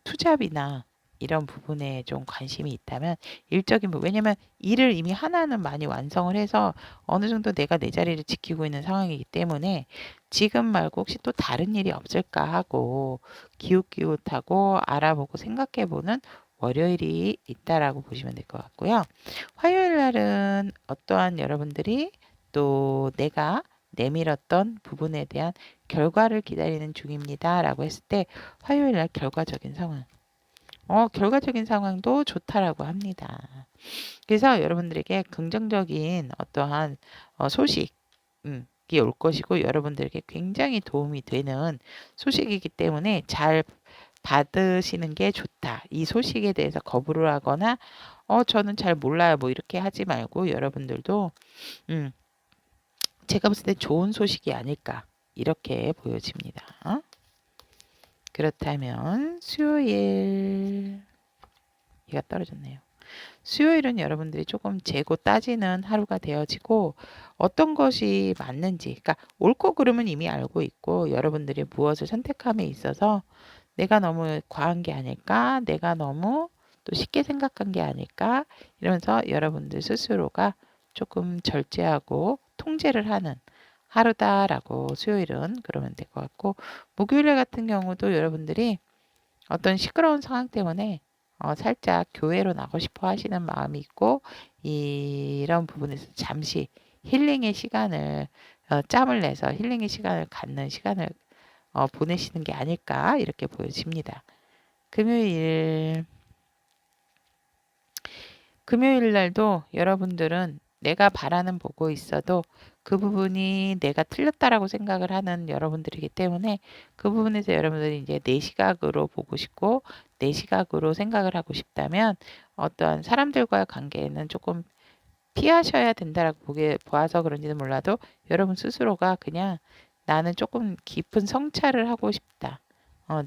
Speaker 1: 투잡이나 이런 부분에 좀 관심이 있다면 일적인 부분, 왜냐면 일을 이미 하나는 많이 완성을 해서 어느 정도 내가 내 자리를 지키고 있는 상황이기 때문에 지금 말고 혹시 또 다른 일이 없을까 하고 기웃기웃하고 알아보고 생각해보는 월요일이 있다라고 보시면 될 것 같고요. 화요일 날은 어떠한 여러분들이 또 내가 내밀었던 부분에 대한 결과를 기다리는 중입니다. 라고 했을 때 화요일 날 결과적인 상황. 결과적인 상황도 좋다라고 합니다. 그래서 여러분들에게 긍정적인 어떠한 소식이 올 것이고 여러분들에게 굉장히 도움이 되는 소식이기 때문에 잘 받으시는 게 좋다. 이 소식에 대해서 거부를 하거나 저는 잘 몰라요. 뭐 이렇게 하지 말고 여러분들도 제가 봤을 때 좋은 소식이 아닐까 이렇게 보여집니다. 그렇다면 수요일 이가 떨어졌네요. 수요일은 여러분들이 조금 재고 따지는 하루가 되어지고 어떤 것이 맞는지 그러니까 옳고 그름은 이미 알고 있고 여러분들이 무엇을 선택함에 있어서 내가 너무 과한 게 아닐까 내가 너무 또 쉽게 생각한 게 아닐까 이러면서 여러분들 스스로가 조금 절제하고 통제를 하는 하루다라고 수요일은 그러면 될 것 같고 목요일 같은 경우도 여러분들이 어떤 시끄러운 상황 때문에 살짝 교회로 나가고 싶어 하시는 마음이 있고 이런 부분에서 잠시 힐링의 시간을 짬을 내서 힐링의 시간을 갖는 시간을 보내시는 게 아닐까 이렇게 보여집니다. 금요일 날도 여러분들은 내가 바라는 보고 있어도 그 부분이 내가 틀렸다라고 생각을 하는 여러분들이기 때문에 그 부분에서 여러분들이 이제 내 시각으로 보고 싶고 내 시각으로 생각을 하고 싶다면 어떠한 사람들과의 관계에는 조금 피하셔야 된다라고 보아서 그런지는 몰라도 여러분 스스로가 그냥 나는 조금 깊은 성찰을 하고 싶다.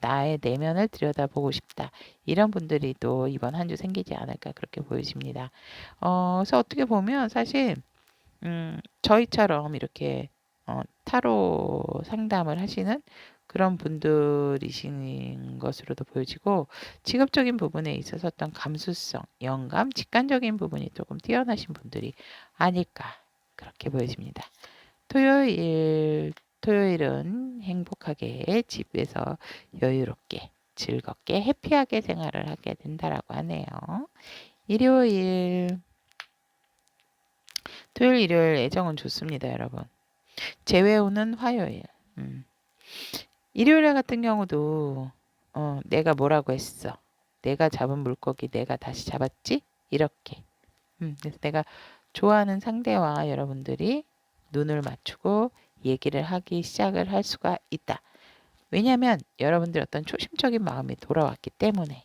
Speaker 1: 나의 내면을 들여다보고 싶다. 이런 분들이 또 이번 한 주 생기지 않을까 그렇게 보여집니다. 그래서 어떻게 보면 사실 저희처럼 이렇게 타로 상담을 하시는 그런 분들이신 것으로도 보여지고 직업적인 부분에 있어서 어떤 감수성, 영감, 직관적인 부분이 조금 뛰어나신 분들이 아닐까 그렇게 보여집니다. 토요일은 행복하게 집에서 여유롭게 즐겁게 해피하게 생활을 하게 된다라고 하네요. 토요일, 일요일 애정은 좋습니다, 여러분. 재회오는 화요일. 일요일 같은 경우도 내가 뭐라고 했어. 내가 잡은 물고기 내가 다시 잡았지? 이렇게. 그래서 내가 좋아하는 상대와 여러분들이 눈을 맞추고 얘기를 하기 시작을 할 수가 있다. 왜냐하면 여러분들 어떤 초심적인 마음이 돌아왔기 때문에.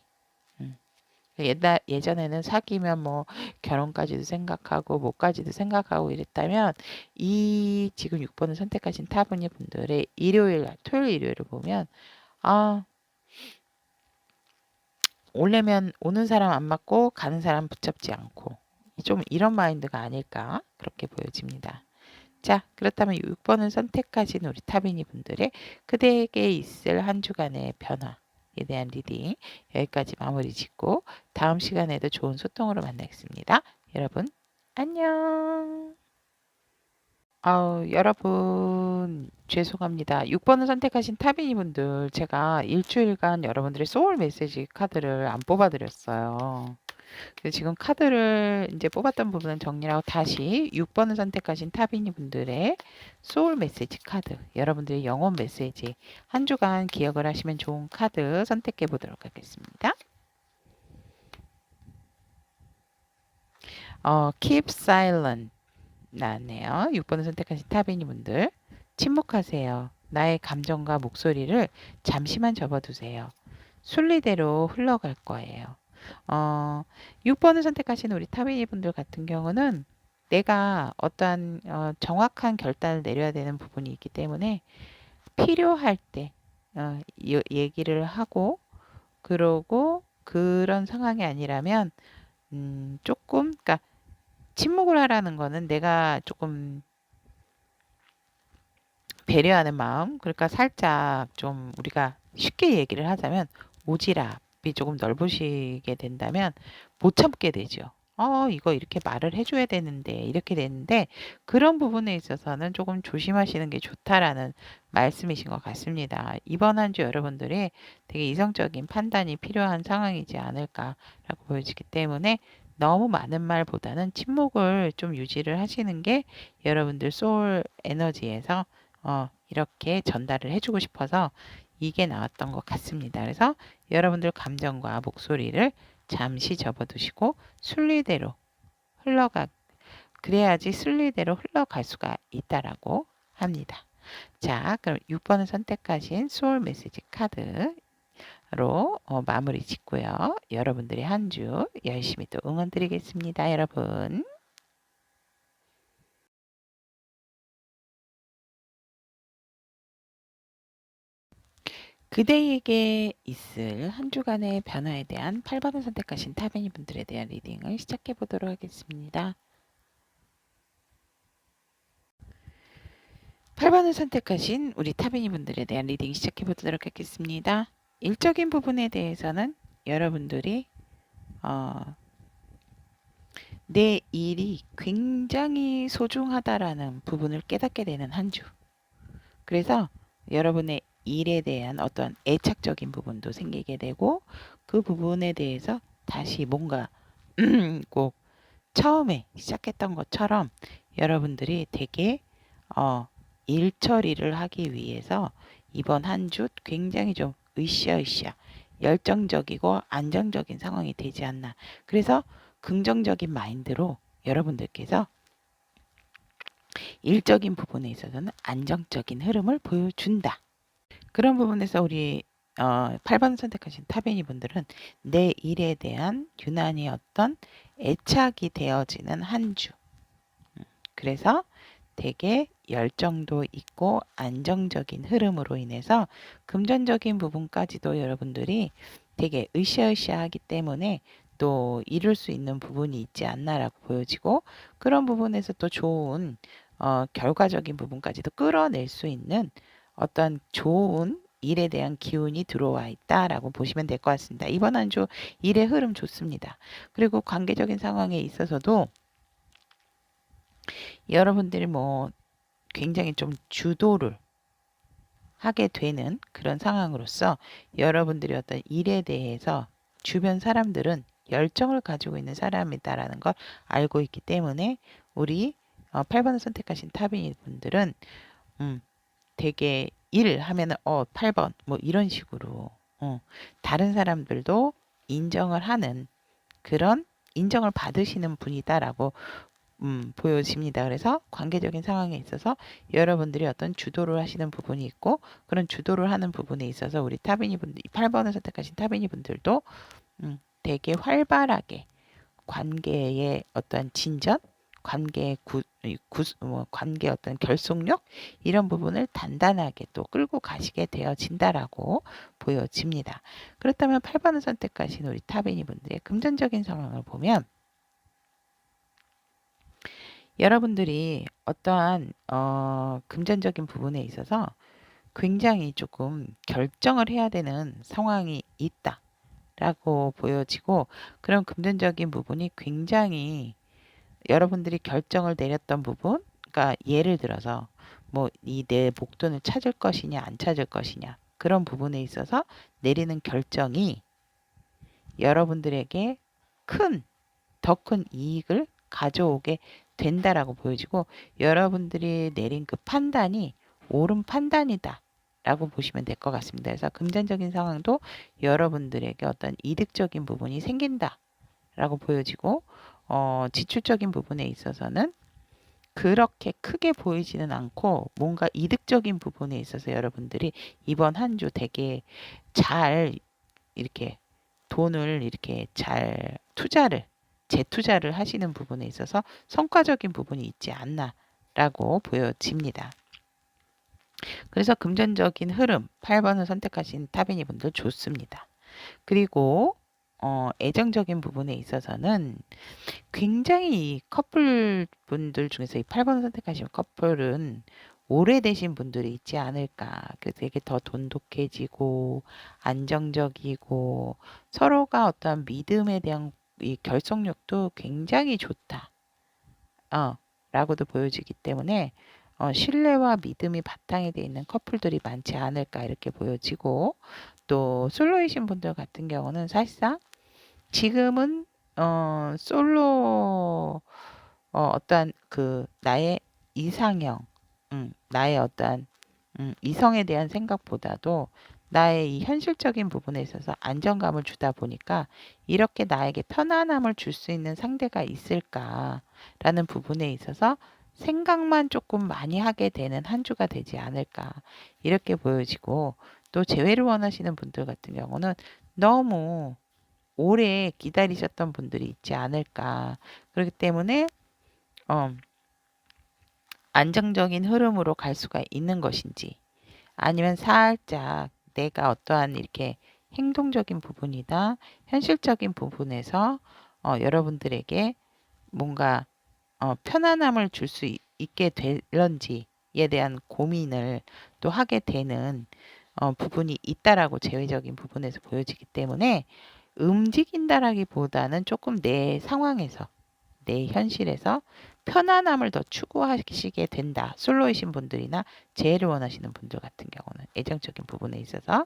Speaker 1: 예전에는 사귀면 뭐 결혼까지도 생각하고 뭐까지도 생각하고 이랬다면 이 지금 6번을 선택하신 타분이 분들의 토요일 일요일을 보면 오려면 오는 사람 안 맞고 가는 사람 붙잡지 않고 좀 이런 마인드가 아닐까 그렇게 보여집니다. 자, 그렇다면 6번을 선택하신 우리 타비니 분들의 그대에게 있을 한 주간의 변화에 대한 리딩 여기까지 마무리 짓고 다음 시간에도 좋은 소통으로 만나겠습니다. 여러분 안녕. 여러분 죄송합니다. 6번을 선택하신 타비니 분들 제가 일주일간 여러분들의 소울 메시지 카드를 안 뽑아드렸어요. 그래서 지금 카드를 이제 뽑았던 부분은 정리하고 다시 6번을 선택하신 타비니 분들의 소울 메시지 카드, 여러분들의 영혼 메시지 한 주간 기억을 하시면 좋은 카드 선택해 보도록 하겠습니다. Keep silent 나왔네요. 6번을 선택하신 타비니 분들 침묵하세요. 나의 감정과 목소리를 잠시만 접어두세요. 순리대로 흘러갈 거예요. 6번을 선택하신 우리 타비니 분들 같은 경우는 내가 어떠한 정확한 결단을 내려야 되는 부분이 있기 때문에 필요할 때 얘기를 하고 그러고 그런 상황이 아니라면 조금 그러니까 침묵을 하라는 거는 내가 조금 배려하는 마음 그러니까 살짝 좀 우리가 쉽게 얘기를 하자면 오지랖이 조금 넓으시게 된다면 못 참게 되죠. 이거 이렇게 말을 해줘야 되는데 이렇게 되는데 그런 부분에 있어서는 조금 조심하시는 게 좋다라는 말씀이신 것 같습니다. 이번 한 주 여러분들이 되게 이성적인 판단이 필요한 상황이지 않을까라고 보여지기 때문에 너무 많은 말보다는 침묵을 좀 유지를 하시는 게 여러분들 소울 에너지에서 이렇게 전달을 해주고 싶어서 이게 나왔던 것 같습니다. 그래서 여러분들 감정과 목소리를 잠시 접어두시고 순리대로 흘러가 그래야지 순리대로 흘러갈 수가 있다라고 합니다. 자, 그럼 6번을 선택하신 소울 메시지 카드로 마무리 짓고요. 여러분들의 한 주 열심히 또 응원 드리겠습니다, 여러분. 그대에게 있을 한 주간의 변화에 대한 8번을 선택하신 타베니 분들에 대한 리딩을 시작해 보도록 하겠습니다. 8번을 선택하신 우리 타베니 분들에 대한 리딩 시작해 보도록 하겠습니다. 일적인 부분에 대해서는 여러분들이 내 일이 굉장히 소중하다라는 부분을 깨닫게 되는 한 주. 그래서 여러분의 일에 대한 어떤 애착적인 부분도 생기게 되고 그 부분에 대해서 다시 뭔가 꼭 처음에 시작했던 것처럼 여러분들이 되게 일 처리를 하기 위해서 이번 한 주 굉장히 좀 으쌰으쌰 열정적이고 안정적인 상황이 되지 않나. 그래서 긍정적인 마인드로 여러분들께서 일적인 부분에 있어서는 안정적인 흐름을 보여준다. 그런 부분에서 우리 8번 선택하신 타베니 분들은 내 일에 대한 유난히 어떤 애착이 되어지는 한 주. 그래서 되게 열정도 있고 안정적인 흐름으로 인해서 금전적인 부분까지도 여러분들이 되게 으쌰으쌰하기 때문에 또 이룰 수 있는 부분이 있지 않나라고 보여지고 그런 부분에서 또 좋은 결과적인 부분까지도 끌어낼 수 있는 어떤 좋은 일에 대한 기운이 들어와 있다라고 보시면 될 것 같습니다. 이번 한 주 일의 흐름 좋습니다. 그리고 관계적인 상황에 있어서도 여러분들이 뭐 굉장히 좀 주도를 하게 되는 그런 상황으로서 여러분들이 어떤 일에 대해서 주변 사람들은 열정을 가지고 있는 사람이다라는 걸 알고 있기 때문에 우리 8번을 선택하신 타빈이 분들은 되게 일 하면은 8번 뭐 이런 식으로 다른 사람들도 인정을 하는 그런 인정을 받으시는 분이다라고 보여집니다. 그래서 관계적인 상황에 있어서 여러분들이 어떤 주도를 하시는 부분이 있고 그런 주도를 하는 부분에 있어서 우리 타비니 분들 8번을 선택하신 타비니 분들도 되게 활발하게 관계의 어떤 진전, 관계의 관계 어떤 결속력 이런 부분을 단단하게 또 끌고 가시게 되어진다라고 보여집니다. 그렇다면 8번을 선택하신 우리 타비니 분들의 금전적인 상황을 보면 여러분들이 어떠한 금전적인 부분에 있어서 굉장히 조금 결정을 해야 되는 상황이 있다라고 보여지고 그런 금전적인 부분이 굉장히 여러분들이 결정을 내렸던 부분, 그러니까 예를 들어서 뭐 이 내 목돈을 찾을 것이냐 안 찾을 것이냐 그런 부분에 있어서 내리는 결정이 여러분들에게 더 큰 이익을 가져오게 된다라고 보여지고 여러분들이 내린 그 판단이 옳은 판단이다 라고 보시면 될 것 같습니다. 그래서 금전적인 상황도 여러분들에게 어떤 이득적인 부분이 생긴다 라고 보여지고 지출적인 부분에 있어서는 그렇게 크게 보이지는 않고 뭔가 이득적인 부분에 있어서 여러분들이 이번 한 주 되게 잘 이렇게 돈을 이렇게 잘 재투자를 하시는 부분에 있어서 성과적인 부분이 있지 않나라고 보여집니다. 그래서 금전적인 흐름 8번을 선택하신 타비니 분들 좋습니다. 그리고 애정적인 부분에 있어서는 굉장히 커플 분들 중에서 이 8번을 선택하신 커플은 오래되신 분들이 있지 않을까. 그래서 되게 더 돈독해지고 안정적이고 서로가 어떤 믿음에 대한 이 결속력도 굉장히 좋다. 라고도 보여지기 때문에 신뢰와 믿음이 바탕이 되어 있는 커플들이 많지 않을까 이렇게 보여지고 또 솔로이신 분들 같은 경우는 사실상 지금은 솔로 어떠한 그 나의 이상형, 나의 어떠한 이성에 대한 생각보다도 나의 이 현실적인 부분에 있어서 안정감을 주다 보니까 이렇게 나에게 편안함을 줄 수 있는 상대가 있을까라는 부분에 있어서 생각만 조금 많이 하게 되는 한 주가 되지 않을까 이렇게 보여지고 또 재회를 원하시는 분들 같은 경우는 너무 오래 기다리셨던 분들이 있지 않을까. 그렇기 때문에 어, 안정적인 흐름으로 갈 수가 있는 것인지 아니면 살짝 내가 어떠한 이렇게 행동적인 부분이나 현실적인 부분에서 여러분들에게 뭔가 편안함을 줄 수 있게 될런지에 대한 고민을 또 하게 되는 부분이 있다라고 재회적인 부분에서 보여지기 때문에 움직인다라기보다는 조금 내 상황에서 내 현실에서 편안함을 더 추구하시게 된다. 솔로이신 분들이나 재해를 원하시는 분들 같은 경우는 애정적인 부분에 있어서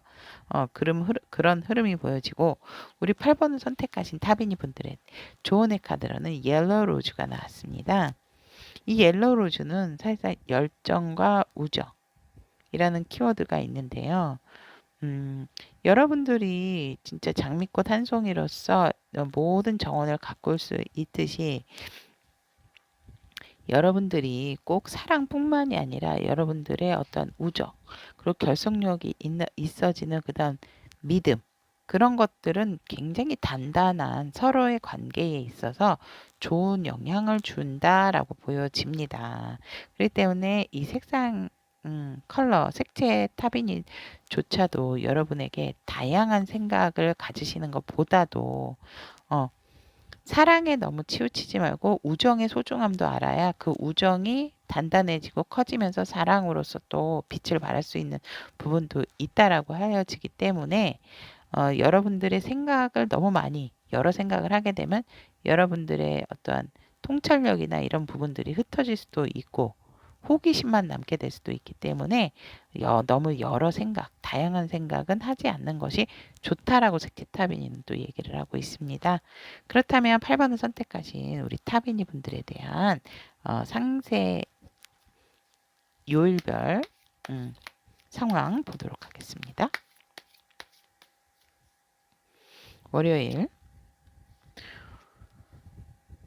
Speaker 1: 그런 흐름이 보여지고 우리 8번을 선택하신 타비니 분들의 조언의 카드로는 옐로우 로즈가 나왔습니다. 이 옐로우 로즈는 사실상 열정과 우정이라는 키워드가 있는데요. 여러분들이 진짜 장미꽃 한 송이로서 모든 정원을 가꿀 수 있듯이 여러분들이 꼭 사랑뿐만이 아니라 여러분들의 어떤 우정, 그리고 결속력이 있어지는 그다음 믿음, 그런 것들은 굉장히 단단한 서로의 관계에 있어서 좋은 영향을 준다라고 보여집니다. 그렇기 때문에 이 색상, 컬러, 색채 타빈이조차도 여러분에게 다양한 생각을 가지시는 것보다도 어, 사랑에 너무 치우치지 말고 우정의 소중함도 알아야 그 우정이 단단해지고 커지면서 사랑으로서 또 빛을 발할 수 있는 부분도 있다라고 하여지기 때문에 여러분들의 생각을 너무 많이 여러 생각을 하게 되면 여러분들의 어떠한 통찰력이나 이런 부분들이 흩어질 수도 있고 호기심만 남게 될 수도 있기 때문에 너무 여러 생각, 다양한 생각은 하지 않는 것이 좋다라고 색채타비니는 또 얘기를 하고 있습니다. 그렇다면 8번을 선택하신 우리 타비니 분들에 대한 상세 요일별 상황 보도록 하겠습니다.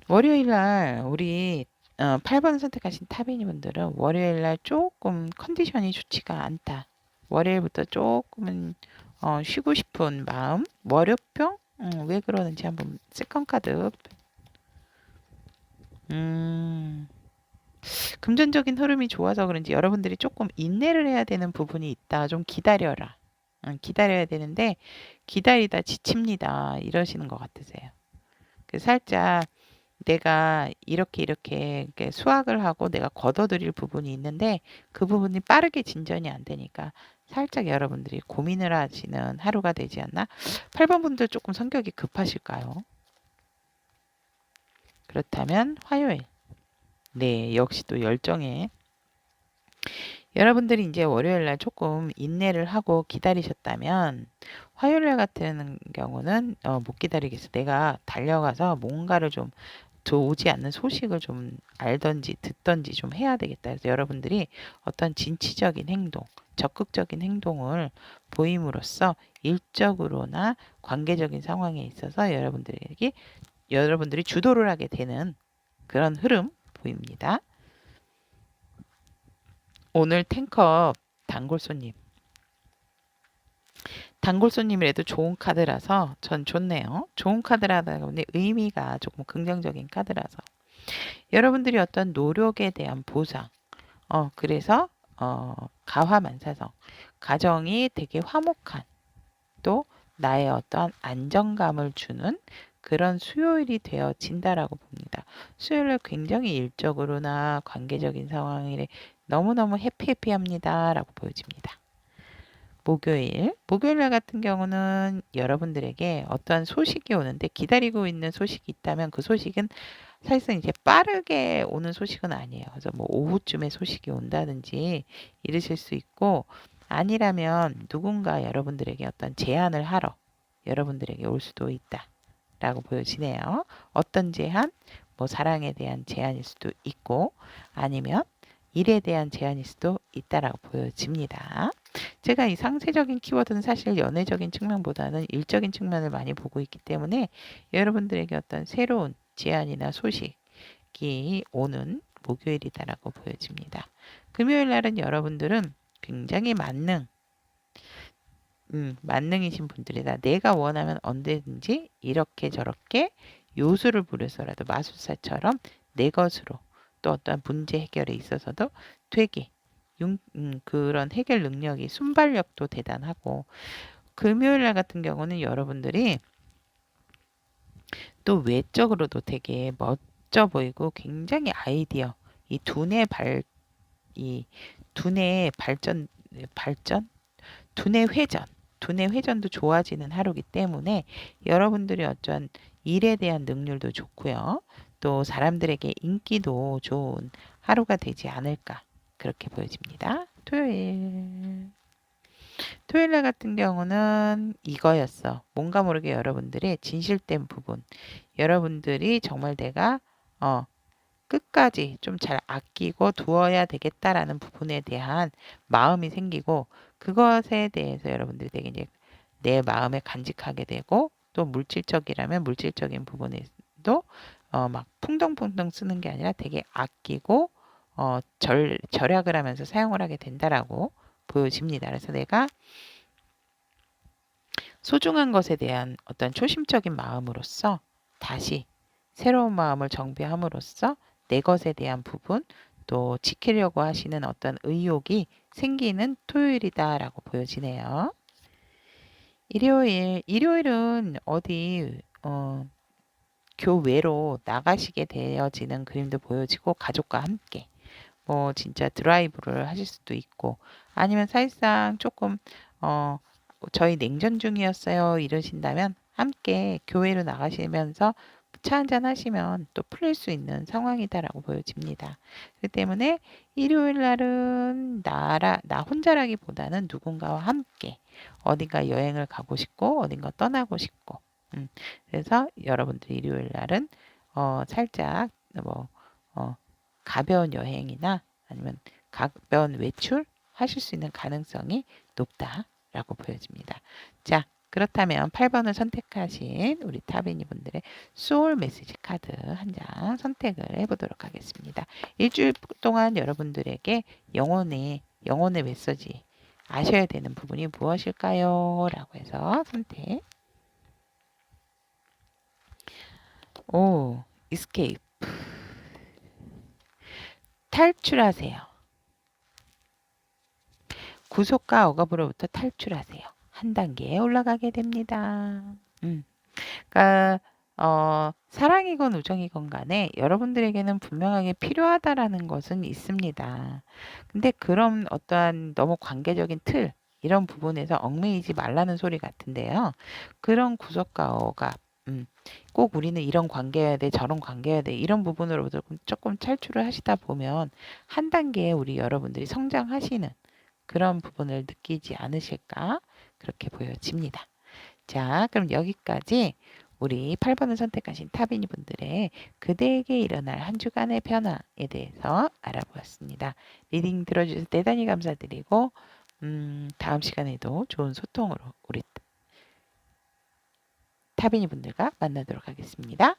Speaker 1: 월요일 날 우리 8번 선택하신 타비니 분들은 월요일 날 조금 컨디션이 좋지가 않다. 월요일부터 조금은 쉬고 싶은 마음, 월요병? 왜 그러는지 한번 세컨 카드. 금전적인 흐름이 좋아서 그런지 여러분들이 조금 인내를 해야 되는 부분이 있다. 좀 기다려라. 기다려야 되는데 기다리다 지칩니다. 이러시는 것 같으세요. 살짝 내가 이렇게 수학을 하고 내가 걷어들일 부분이 있는데 그 부분이 빠르게 진전이 안 되니까 살짝 여러분들이 고민을 하시는 하루가 되지 않나? 8번 분들 조금 성격이 급하실까요? 그렇다면 화요일. 네, 역시 또 열정에 여러분들이 이제 월요일 날 조금 인내를 하고 기다리셨다면 화요일 날 같은 경우는 못 기다리겠어. 내가 달려가서 뭔가를 좀 오지 않는 소식을 좀 알던지 듣던지 좀 해야 되겠다. 그래서 여러분들이 어떤 진취적인 행동, 적극적인 행동을 보임으로써 일적으로나 관계적인 상황에 있어서 여러분들이 주도를 하게 되는 그런 흐름 보입니다. 오늘 탱커 단골 손님. 단골 손님이라도 좋은 카드라서 전 좋네요. 좋은 카드라다 보니 의미가 조금 긍정적인 카드라서. 여러분들이 어떤 노력에 대한 보상, 그래서 가화만사성, 가정이 되게 화목한 또 나의 어떠한 안정감을 주는 그런 수요일이 되어진다라고 봅니다. 수요일을 굉장히 일적으로나 관계적인 상황에 너무너무 해피해피합니다라고 보여집니다. 목요일 날 같은 경우는 여러분들에게 어떠한 소식이 오는데 기다리고 있는 소식이 있다면 그 소식은 사실상 이제 빠르게 오는 소식은 아니에요. 그래서 뭐 오후쯤에 소식이 온다든지 이러실 수 있고 아니라면 누군가 여러분들에게 어떤 제안을 하러 여러분들에게 올 수도 있다. 라고 보여지네요. 어떤 제한? 뭐 사랑에 대한 제한일 수도 있고 아니면 일에 대한 제한일 수도 있다라고 보여집니다. 제가 이 상세적인 키워드는 사실 연애적인 측면보다는 일적인 측면을 많이 보고 있기 때문에 여러분들에게 어떤 새로운 제안이나 소식이 오는 목요일이다라고 보여집니다. 금요일 날은 여러분들은 굉장히 만능이신 분들이다. 내가 원하면 언제든지 이렇게 저렇게 요술을 부려서라도 마술사처럼 내 것으로 또 어떠한 문제 해결에 있어서도 되게 그런 해결 능력이 순발력도 대단하고 금요일 날 같은 경우는 여러분들이 또 외적으로도 되게 멋져 보이고 굉장히 아이디어 이 두뇌의 발전 두뇌 회전, 두뇌 회전도 좋아지는 하루이기 때문에 여러분들이 어쩌한 일에 대한 능률도 좋고요. 또 사람들에게 인기도 좋은 하루가 되지 않을까 그렇게 보여집니다. 토요일 날 같은 경우는 이거였어. 뭔가 모르게 여러분들의 진실된 부분. 여러분들이 정말 내가 끝까지 좀 잘 아끼고 두어야 되겠다라는 부분에 대한 마음이 생기고 그것에 대해서 여러분들이 되게 이제 내 마음에 간직하게 되고 또 물질적이라면 물질적인 부분에도 막 풍덩풍덩 쓰는 게 아니라 되게 아끼고 절약을 하면서 사용을 하게 된다라고 보여집니다. 그래서 내가 소중한 것에 대한 어떤 초심적인 마음으로서 다시 새로운 마음을 정비함으로써 내 것에 대한 부분 또 지키려고 하시는 어떤 의욕이 생기는 토요일이다라고 보여지네요. 일요일은 어디 교외로 나가시게 되어지는 그림도 보여지고 가족과 함께 뭐 진짜 드라이브를 하실 수도 있고 아니면 사실상 조금 어 저희 냉전 중이었어요 이러신다면 함께 교회로 나가시면서 차 한잔 하시면 또 풀릴 수 있는 상황이다라고 보여집니다. 그렇기 때문에 일요일 날은 나 혼자라기보다는 누군가와 함께 어딘가 여행을 가고 싶고 어딘가 떠나고 싶고 그래서 여러분들 일요일 날은 살짝 뭐 가벼운 여행이나 아니면 가벼운 외출 하실 수 있는 가능성이 높다라고 보여집니다. 자, 그렇다면 8번을 선택하신 우리 타비니 분들의 소울 메시지 카드 한 장 선택을 해보도록 하겠습니다. 일주일 동안 여러분들에게 영혼의 메시지 아셔야 되는 부분이 무엇일까요? 라고 해서 선택. 오, escape. 탈출하세요. 구속과 억압으로부터 탈출하세요. 한 단계 올라가게 됩니다. 그러니까 사랑이건 우정이건 간에 여러분들에게는 분명하게 필요하다라는 것은 있습니다. 근데 그런 어떠한 너무 관계적인 틀 이런 부분에서 얽매이지 말라는 소리 같은데요. 그런 구속과 억압 꼭 우리는 이런 관계여야 돼, 저런 관계여야 돼, 이런 부분으로부터 조금 탈출을 하시다 보면 한 단계 우리 여러분들이 성장하시는 그런 부분을 느끼지 않으실까? 그렇게 보여집니다. 자, 그럼 여기까지 우리 8번을 선택하신 타비니 분들의 그대에게 일어날 한 주간의 변화에 대해서 알아보았습니다. 리딩 들어주셔서 대단히 감사드리고 다음 시간에도 좋은 소통으로 우리 타비니 분들과 만나도록 하겠습니다.